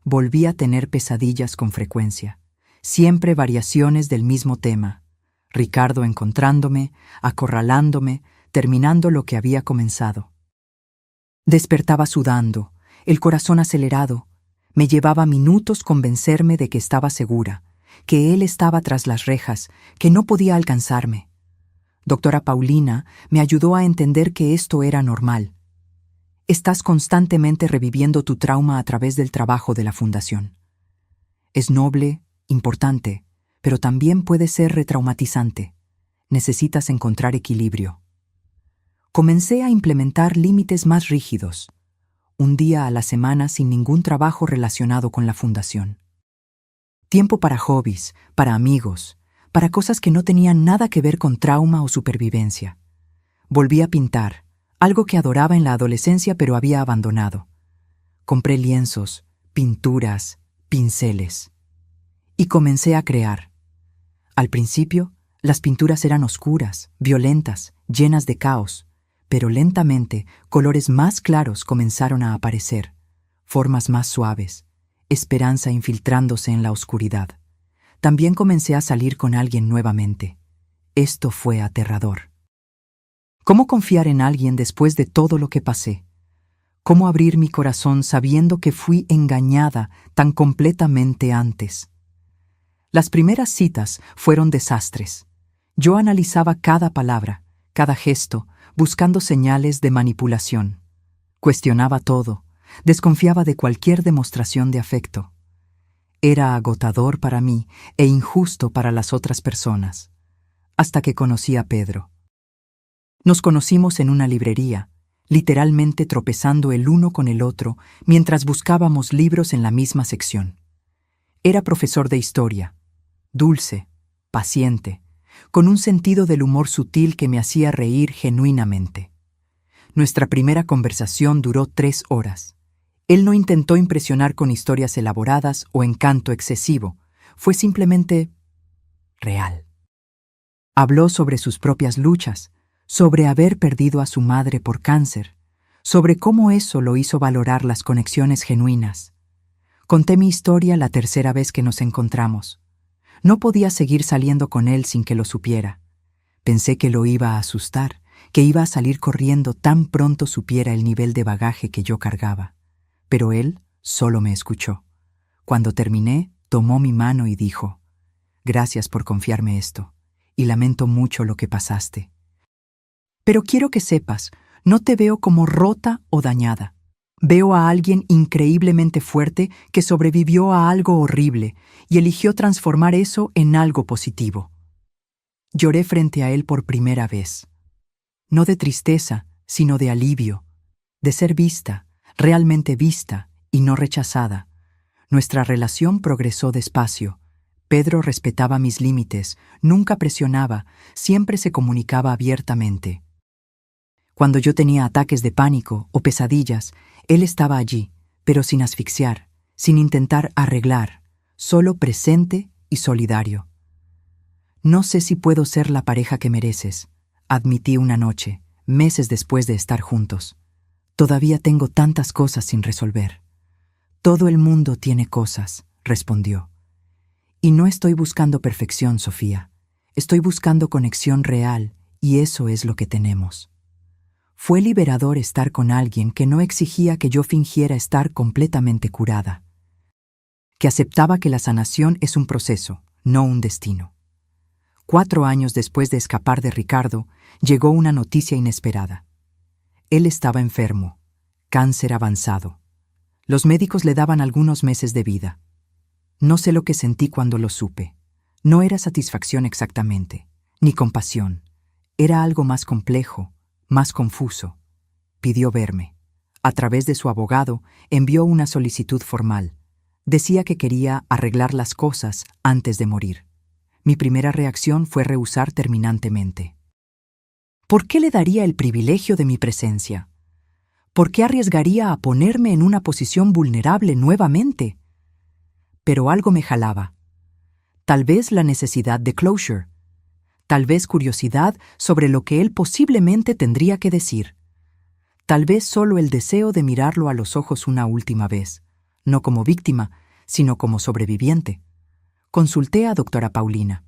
Volví a tener pesadillas con frecuencia. Siempre variaciones del mismo tema. Ricardo encontrándome, acorralándome, terminando lo que había comenzado. Despertaba sudando, el corazón acelerado. Me llevaba minutos convencerme de que estaba segura, que él estaba tras las rejas, que no podía alcanzarme. Doctora Paulina me ayudó a entender que esto era normal. Estás constantemente reviviendo tu trauma a través del trabajo de la fundación. Es noble, importante, pero también puede ser retraumatizante. Necesitas encontrar equilibrio. Comencé a implementar límites más rígidos, un día a la semana sin ningún trabajo relacionado con la fundación. Tiempo para hobbies, para amigos, para cosas que no tenían nada que ver con trauma o supervivencia. Volví a pintar, algo que adoraba en la adolescencia pero había abandonado. Compré lienzos, pinturas, pinceles. Y comencé a crear. Al principio, las pinturas eran oscuras, violentas, llenas de caos, pero lentamente colores más claros comenzaron a aparecer, formas más suaves, esperanza infiltrándose en la oscuridad. También comencé a salir con alguien nuevamente. Esto fue aterrador. ¿Cómo confiar en alguien después de todo lo que pasé? ¿Cómo abrir mi corazón sabiendo que fui engañada tan completamente antes? Las primeras citas fueron desastres. Yo analizaba cada palabra, cada gesto, buscando señales de manipulación. Cuestionaba todo, desconfiaba de cualquier demostración de afecto. Era agotador para mí e injusto para las otras personas. Hasta que conocí a Pedro. Nos conocimos en una librería, literalmente tropezando el uno con el otro mientras buscábamos libros en la misma sección. Era profesor de historia, dulce, paciente, con un sentido del humor sutil que me hacía reír genuinamente. Nuestra primera conversación duró 3 horas. Él no intentó impresionar con historias elaboradas o encanto excesivo, fue simplemente real. Habló sobre sus propias luchas, sobre haber perdido a su madre por cáncer, sobre cómo eso lo hizo valorar las conexiones genuinas. Conté mi historia la tercera vez que nos encontramos. No podía seguir saliendo con él sin que lo supiera. Pensé que lo iba a asustar, que iba a salir corriendo tan pronto supiera el nivel de bagaje que yo cargaba. Pero él solo me escuchó. Cuando terminé, tomó mi mano y dijo: «Gracias por confiarme esto, y lamento mucho lo que pasaste. Pero quiero que sepas, no te veo como rota o dañada. Veo a alguien increíblemente fuerte que sobrevivió a algo horrible y eligió transformar eso en algo positivo». Lloré frente a él por primera vez. No de tristeza, sino de alivio, de ser vista, realmente vista y no rechazada. Nuestra relación progresó despacio. Pedro respetaba mis límites, nunca presionaba, siempre se comunicaba abiertamente. Cuando yo tenía ataques de pánico o pesadillas, él estaba allí, pero sin asfixiar, sin intentar arreglar, solo presente y solidario. «No sé si puedo ser la pareja que mereces», admití una noche, meses después de estar juntos. «Todavía tengo tantas cosas sin resolver». «Todo el mundo tiene cosas», respondió. «Y no estoy buscando perfección, Sofía. Estoy buscando conexión real, y eso es lo que tenemos». Fue liberador estar con alguien que no exigía que yo fingiera estar completamente curada, que aceptaba que la sanación es un proceso, no un destino. 4 años después de escapar de Ricardo, llegó una noticia inesperada. Él estaba enfermo, cáncer avanzado. Los médicos le daban algunos meses de vida. No sé lo que sentí cuando lo supe. No era satisfacción exactamente, ni compasión. Era algo más complejo, más confuso. Pidió verme. A través de su abogado, envió una solicitud formal. Decía que quería arreglar las cosas antes de morir. Mi primera reacción fue rehusar terminantemente. ¿Por qué le daría el privilegio de mi presencia? ¿Por qué arriesgaría a ponerme en una posición vulnerable nuevamente? Pero algo me jalaba. Tal vez la necesidad de closure. Tal vez curiosidad sobre lo que él posiblemente tendría que decir. Tal vez solo el deseo de mirarlo a los ojos una última vez, no como víctima, sino como sobreviviente. Consulté a doctora Paulina.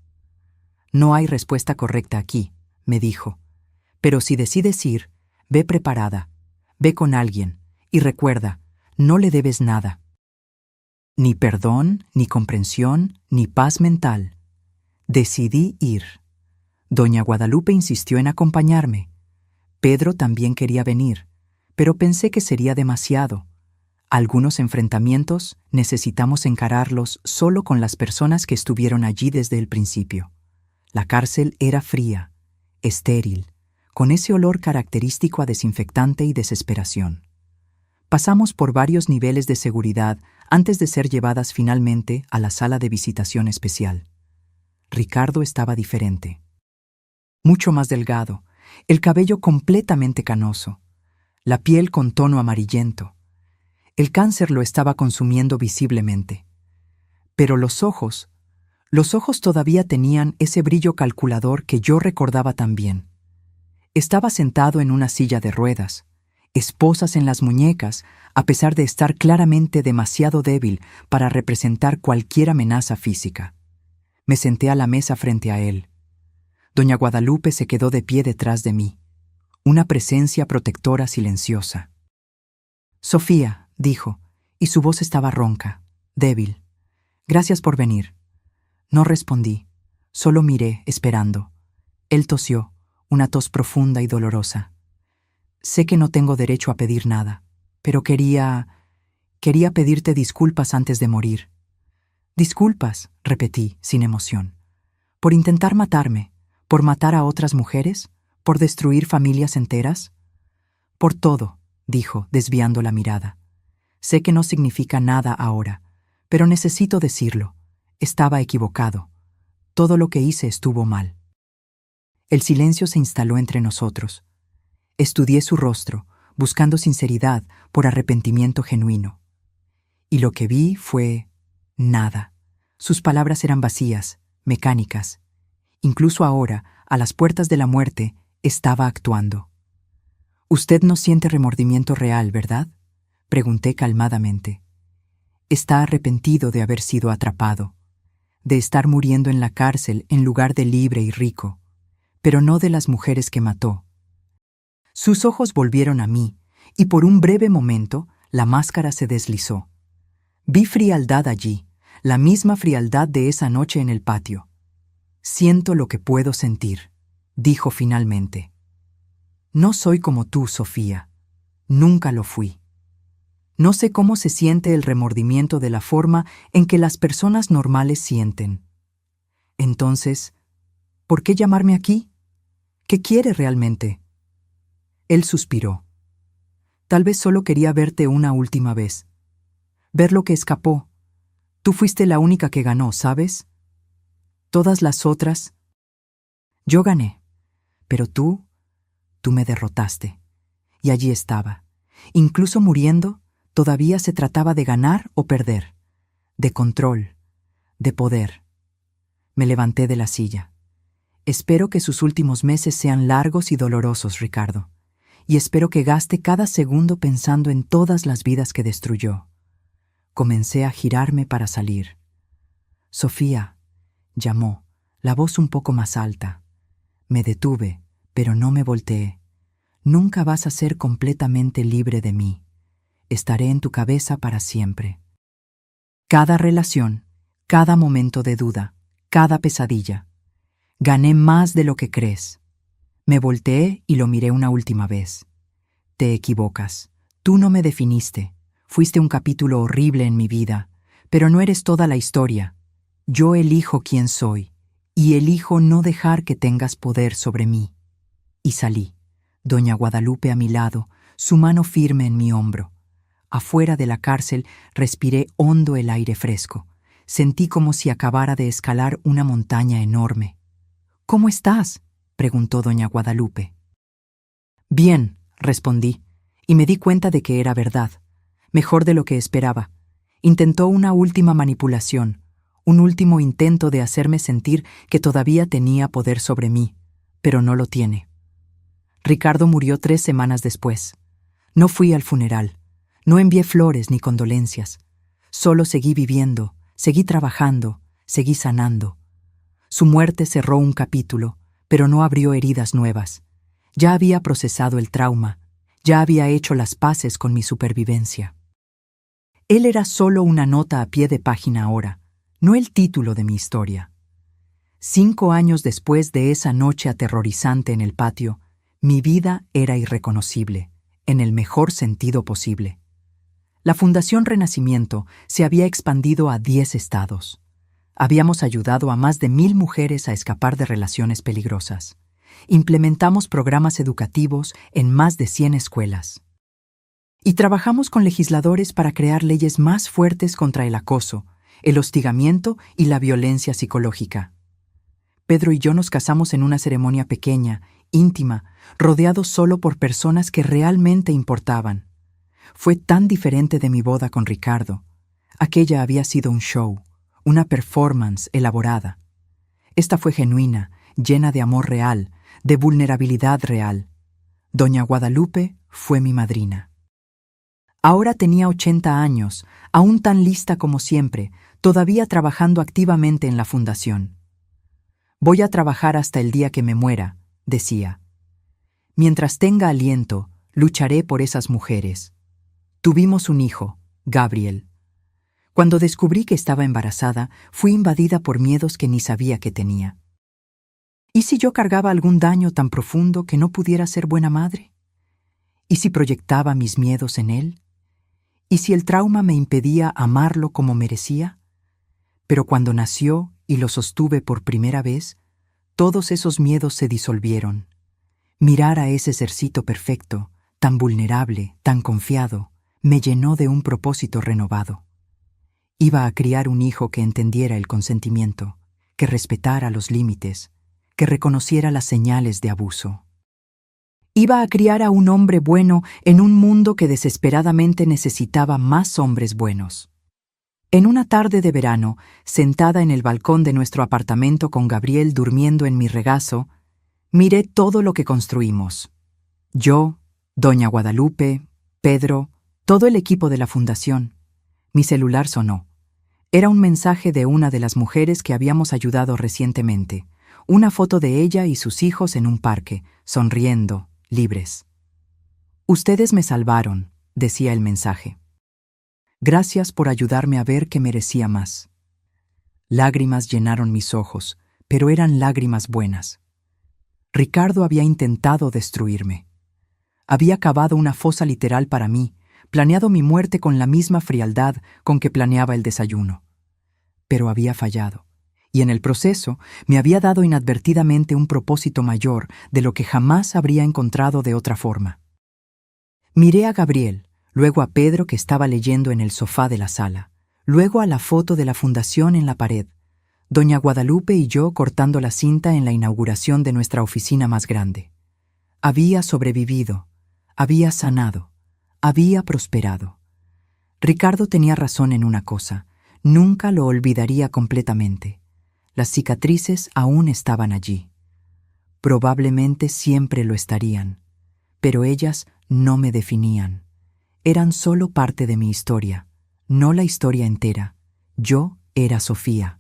«No hay respuesta correcta aquí», me dijo. «Pero si decides ir, ve preparada, ve con alguien, y recuerda, no le debes nada. Ni perdón, ni comprensión, ni paz mental». Decidí ir. Doña Guadalupe insistió en acompañarme. Pedro también quería venir, pero pensé que sería demasiado. Algunos enfrentamientos necesitamos encararlos solo con las personas que estuvieron allí desde el principio. La cárcel era fría, estéril, con ese olor característico a desinfectante y desesperación. Pasamos por varios niveles de seguridad antes de ser llevadas finalmente a la sala de visitación especial. Ricardo estaba diferente. Mucho más delgado, el cabello completamente canoso, la piel con tono amarillento. El cáncer lo estaba consumiendo visiblemente. Pero los ojos todavía tenían ese brillo calculador que yo recordaba tan bien. Estaba sentado en una silla de ruedas, esposas en las muñecas, a pesar de estar claramente demasiado débil para representar cualquier amenaza física. Me senté a la mesa frente a él. Doña Guadalupe se quedó de pie detrás de mí, una presencia protectora silenciosa. «Sofía», dijo, y su voz estaba ronca, débil. «Gracias por venir». No respondí, solo miré, esperando. Él tosió, una tos profunda y dolorosa. «Sé que no tengo derecho a pedir nada, pero quería pedirte disculpas antes de morir». «Disculpas», repetí, sin emoción. «¿Por intentar matarme? ¿Por matar a otras mujeres? ¿Por destruir familias enteras?» «Por todo», dijo, desviando la mirada. «Sé que no significa nada ahora, pero necesito decirlo. Estaba equivocado. Todo lo que hice estuvo mal». El silencio se instaló entre nosotros. Estudié su rostro, buscando sinceridad por arrepentimiento genuino. Y lo que vi fue nada. Sus palabras eran vacías, mecánicas. Incluso ahora, a las puertas de la muerte, estaba actuando. «Usted no siente remordimiento real, ¿verdad?», pregunté calmadamente. «Está arrepentido de haber sido atrapado, de estar muriendo en la cárcel en lugar de libre y rico, pero no de las mujeres que mató». Sus ojos volvieron a mí, y por un breve momento la máscara se deslizó. Vi frialdad allí, la misma frialdad de esa noche en el patio. «Siento lo que puedo sentir», dijo finalmente. «No soy como tú, Sofía. Nunca lo fui. No sé cómo se siente el remordimiento de la forma en que las personas normales sienten. Entonces, ¿por qué llamarme aquí? ¿Qué quiere realmente?» Él suspiró. «Tal vez solo quería verte una última vez. Ver lo que escapó. Tú fuiste la única que ganó, ¿sabes? Todas las otras... Yo gané, pero tú me derrotaste. Y allí estaba. Incluso muriendo, todavía se trataba de ganar o perder, de control, de poder». Me levanté de la silla. «Espero que sus últimos meses sean largos y dolorosos, Ricardo. Y espero que gaste cada segundo pensando en todas las vidas que destruyó». Comencé a girarme para salir. «Sofía», llamó, la voz un poco más alta. Me detuve, pero no me volteé. «Nunca vas a ser completamente libre de mí. Estaré en tu cabeza para siempre». Cada relación, cada momento de duda, cada pesadilla. Gané más de lo que crees. Me volteé y lo miré una última vez. «Te equivocas. Tú no me definiste. Fuiste un capítulo horrible en mi vida, pero no eres toda la historia. Yo elijo quién soy, y elijo no dejar que tengas poder sobre mí». Y salí, Doña Guadalupe a mi lado, su mano firme en mi hombro. Afuera de la cárcel respiré hondo el aire fresco. Sentí como si acabara de escalar una montaña enorme. «¿Cómo estás?», preguntó Doña Guadalupe. «Bien», respondí, y me di cuenta de que era verdad. Mejor de lo que esperaba. Intentó una última manipulación, un último intento de hacerme sentir que todavía tenía poder sobre mí, pero no lo tiene. Ricardo murió 3 semanas después. No fui al funeral, no envié flores ni condolencias. Solo seguí viviendo, seguí trabajando, seguí sanando. Su muerte cerró un capítulo, pero no abrió heridas nuevas. Ya había procesado el trauma, ya había hecho las paces con mi supervivencia. Él era solo una nota a pie de página ahora, no el título de mi historia. 5 años después de esa noche aterrorizante en el patio, mi vida era irreconocible, en el mejor sentido posible. La Fundación Renacimiento se había expandido a 10 estados. Habíamos ayudado a más de 1000 mujeres a escapar de relaciones peligrosas. implementamos programas educativos en más de 100 escuelas. Y trabajamos con legisladores para crear leyes más fuertes contra el acoso, el hostigamiento y la violencia psicológica. Pedro y yo nos casamos en una ceremonia pequeña, íntima, rodeados solo por personas que realmente importaban. Fue tan diferente de mi boda con Ricardo. Aquella había sido un show, una performance elaborada. Esta fue genuina, llena de amor real, de vulnerabilidad real. Doña Guadalupe fue mi madrina. Ahora tenía 80 años, aún tan lista como siempre, todavía trabajando activamente en la fundación. Voy a trabajar hasta el día que me muera, decía. Mientras tenga aliento, lucharé por esas mujeres. Tuvimos un hijo, Gabriel. Cuando descubrí que estaba embarazada, fui invadida por miedos que ni sabía que tenía. ¿Y si yo cargaba algún daño tan profundo que no pudiera ser buena madre? ¿Y si proyectaba mis miedos en él? ¿Y si el trauma me impedía amarlo como merecía? Pero cuando nació y lo sostuve por primera vez, todos esos miedos se disolvieron. Mirar a ese sercito perfecto, tan vulnerable, tan confiado, me llenó de un propósito renovado. Iba a criar un hijo que entendiera el consentimiento, que respetara los límites, que reconociera las señales de abuso. Iba a criar a un hombre bueno en un mundo que desesperadamente necesitaba más hombres buenos. En una tarde de verano, sentada en el balcón de nuestro apartamento con Gabriel durmiendo en mi regazo, miré todo lo que construimos. Yo, Doña Guadalupe, Pedro, todo el equipo de la fundación. Mi celular sonó. Era un mensaje de una de las mujeres que habíamos ayudado recientemente. Una foto de ella y sus hijos en un parque, sonriendo, libres. Ustedes me salvaron, decía el mensaje. Gracias por ayudarme a ver que merecía más. Lágrimas llenaron mis ojos, pero eran lágrimas buenas. Ricardo había intentado destruirme. Había cavado una fosa literal para mí, planeado mi muerte con la misma frialdad con que planeaba el desayuno. Pero había fallado, y en el proceso me había dado inadvertidamente un propósito mayor de lo que jamás habría encontrado de otra forma. Miré a Gabriel, luego a Pedro que estaba leyendo en el sofá de la sala, luego a la foto de la fundación en la pared, Doña Guadalupe y yo cortando la cinta en la inauguración de nuestra oficina más grande. Había sobrevivido, había sanado, había prosperado. Ricardo tenía razón en una cosa, nunca lo olvidaría completamente. Las cicatrices aún estaban allí. Probablemente siempre lo estarían, pero ellas no me definían. Eran solo parte de mi historia, no la historia entera. Yo era Sofía.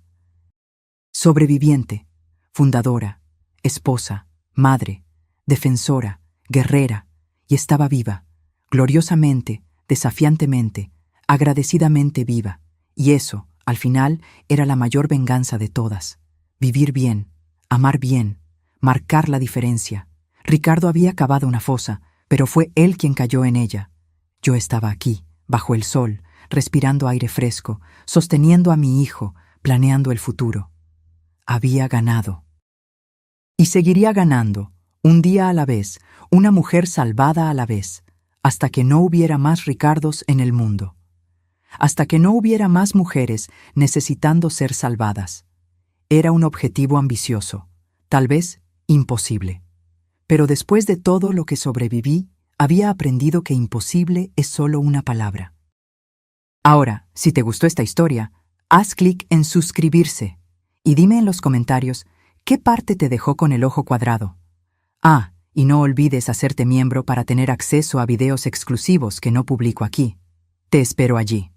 Sobreviviente, fundadora, esposa, madre, defensora, guerrera, y estaba viva, gloriosamente, desafiantemente, agradecidamente viva, y eso, al final, era la mayor venganza de todas. Vivir bien, amar bien, marcar la diferencia. Ricardo había cavado una fosa, pero fue él quien cayó en ella. Yo estaba aquí, bajo el sol, respirando aire fresco, sosteniendo a mi hijo, planeando el futuro. Había ganado. Y seguiría ganando, un día a la vez, una mujer salvada a la vez, hasta que no hubiera más Ricardos en el mundo. Hasta que no hubiera más mujeres necesitando ser salvadas. Era un objetivo ambicioso, tal vez imposible. Pero después de todo lo que sobreviví, había aprendido que imposible es solo una palabra. Ahora, si te gustó esta historia, haz clic en suscribirse y dime en los comentarios qué parte te dejó con el ojo cuadrado. Ah, y no olvides hacerte miembro para tener acceso a videos exclusivos que no publico aquí. Te espero allí.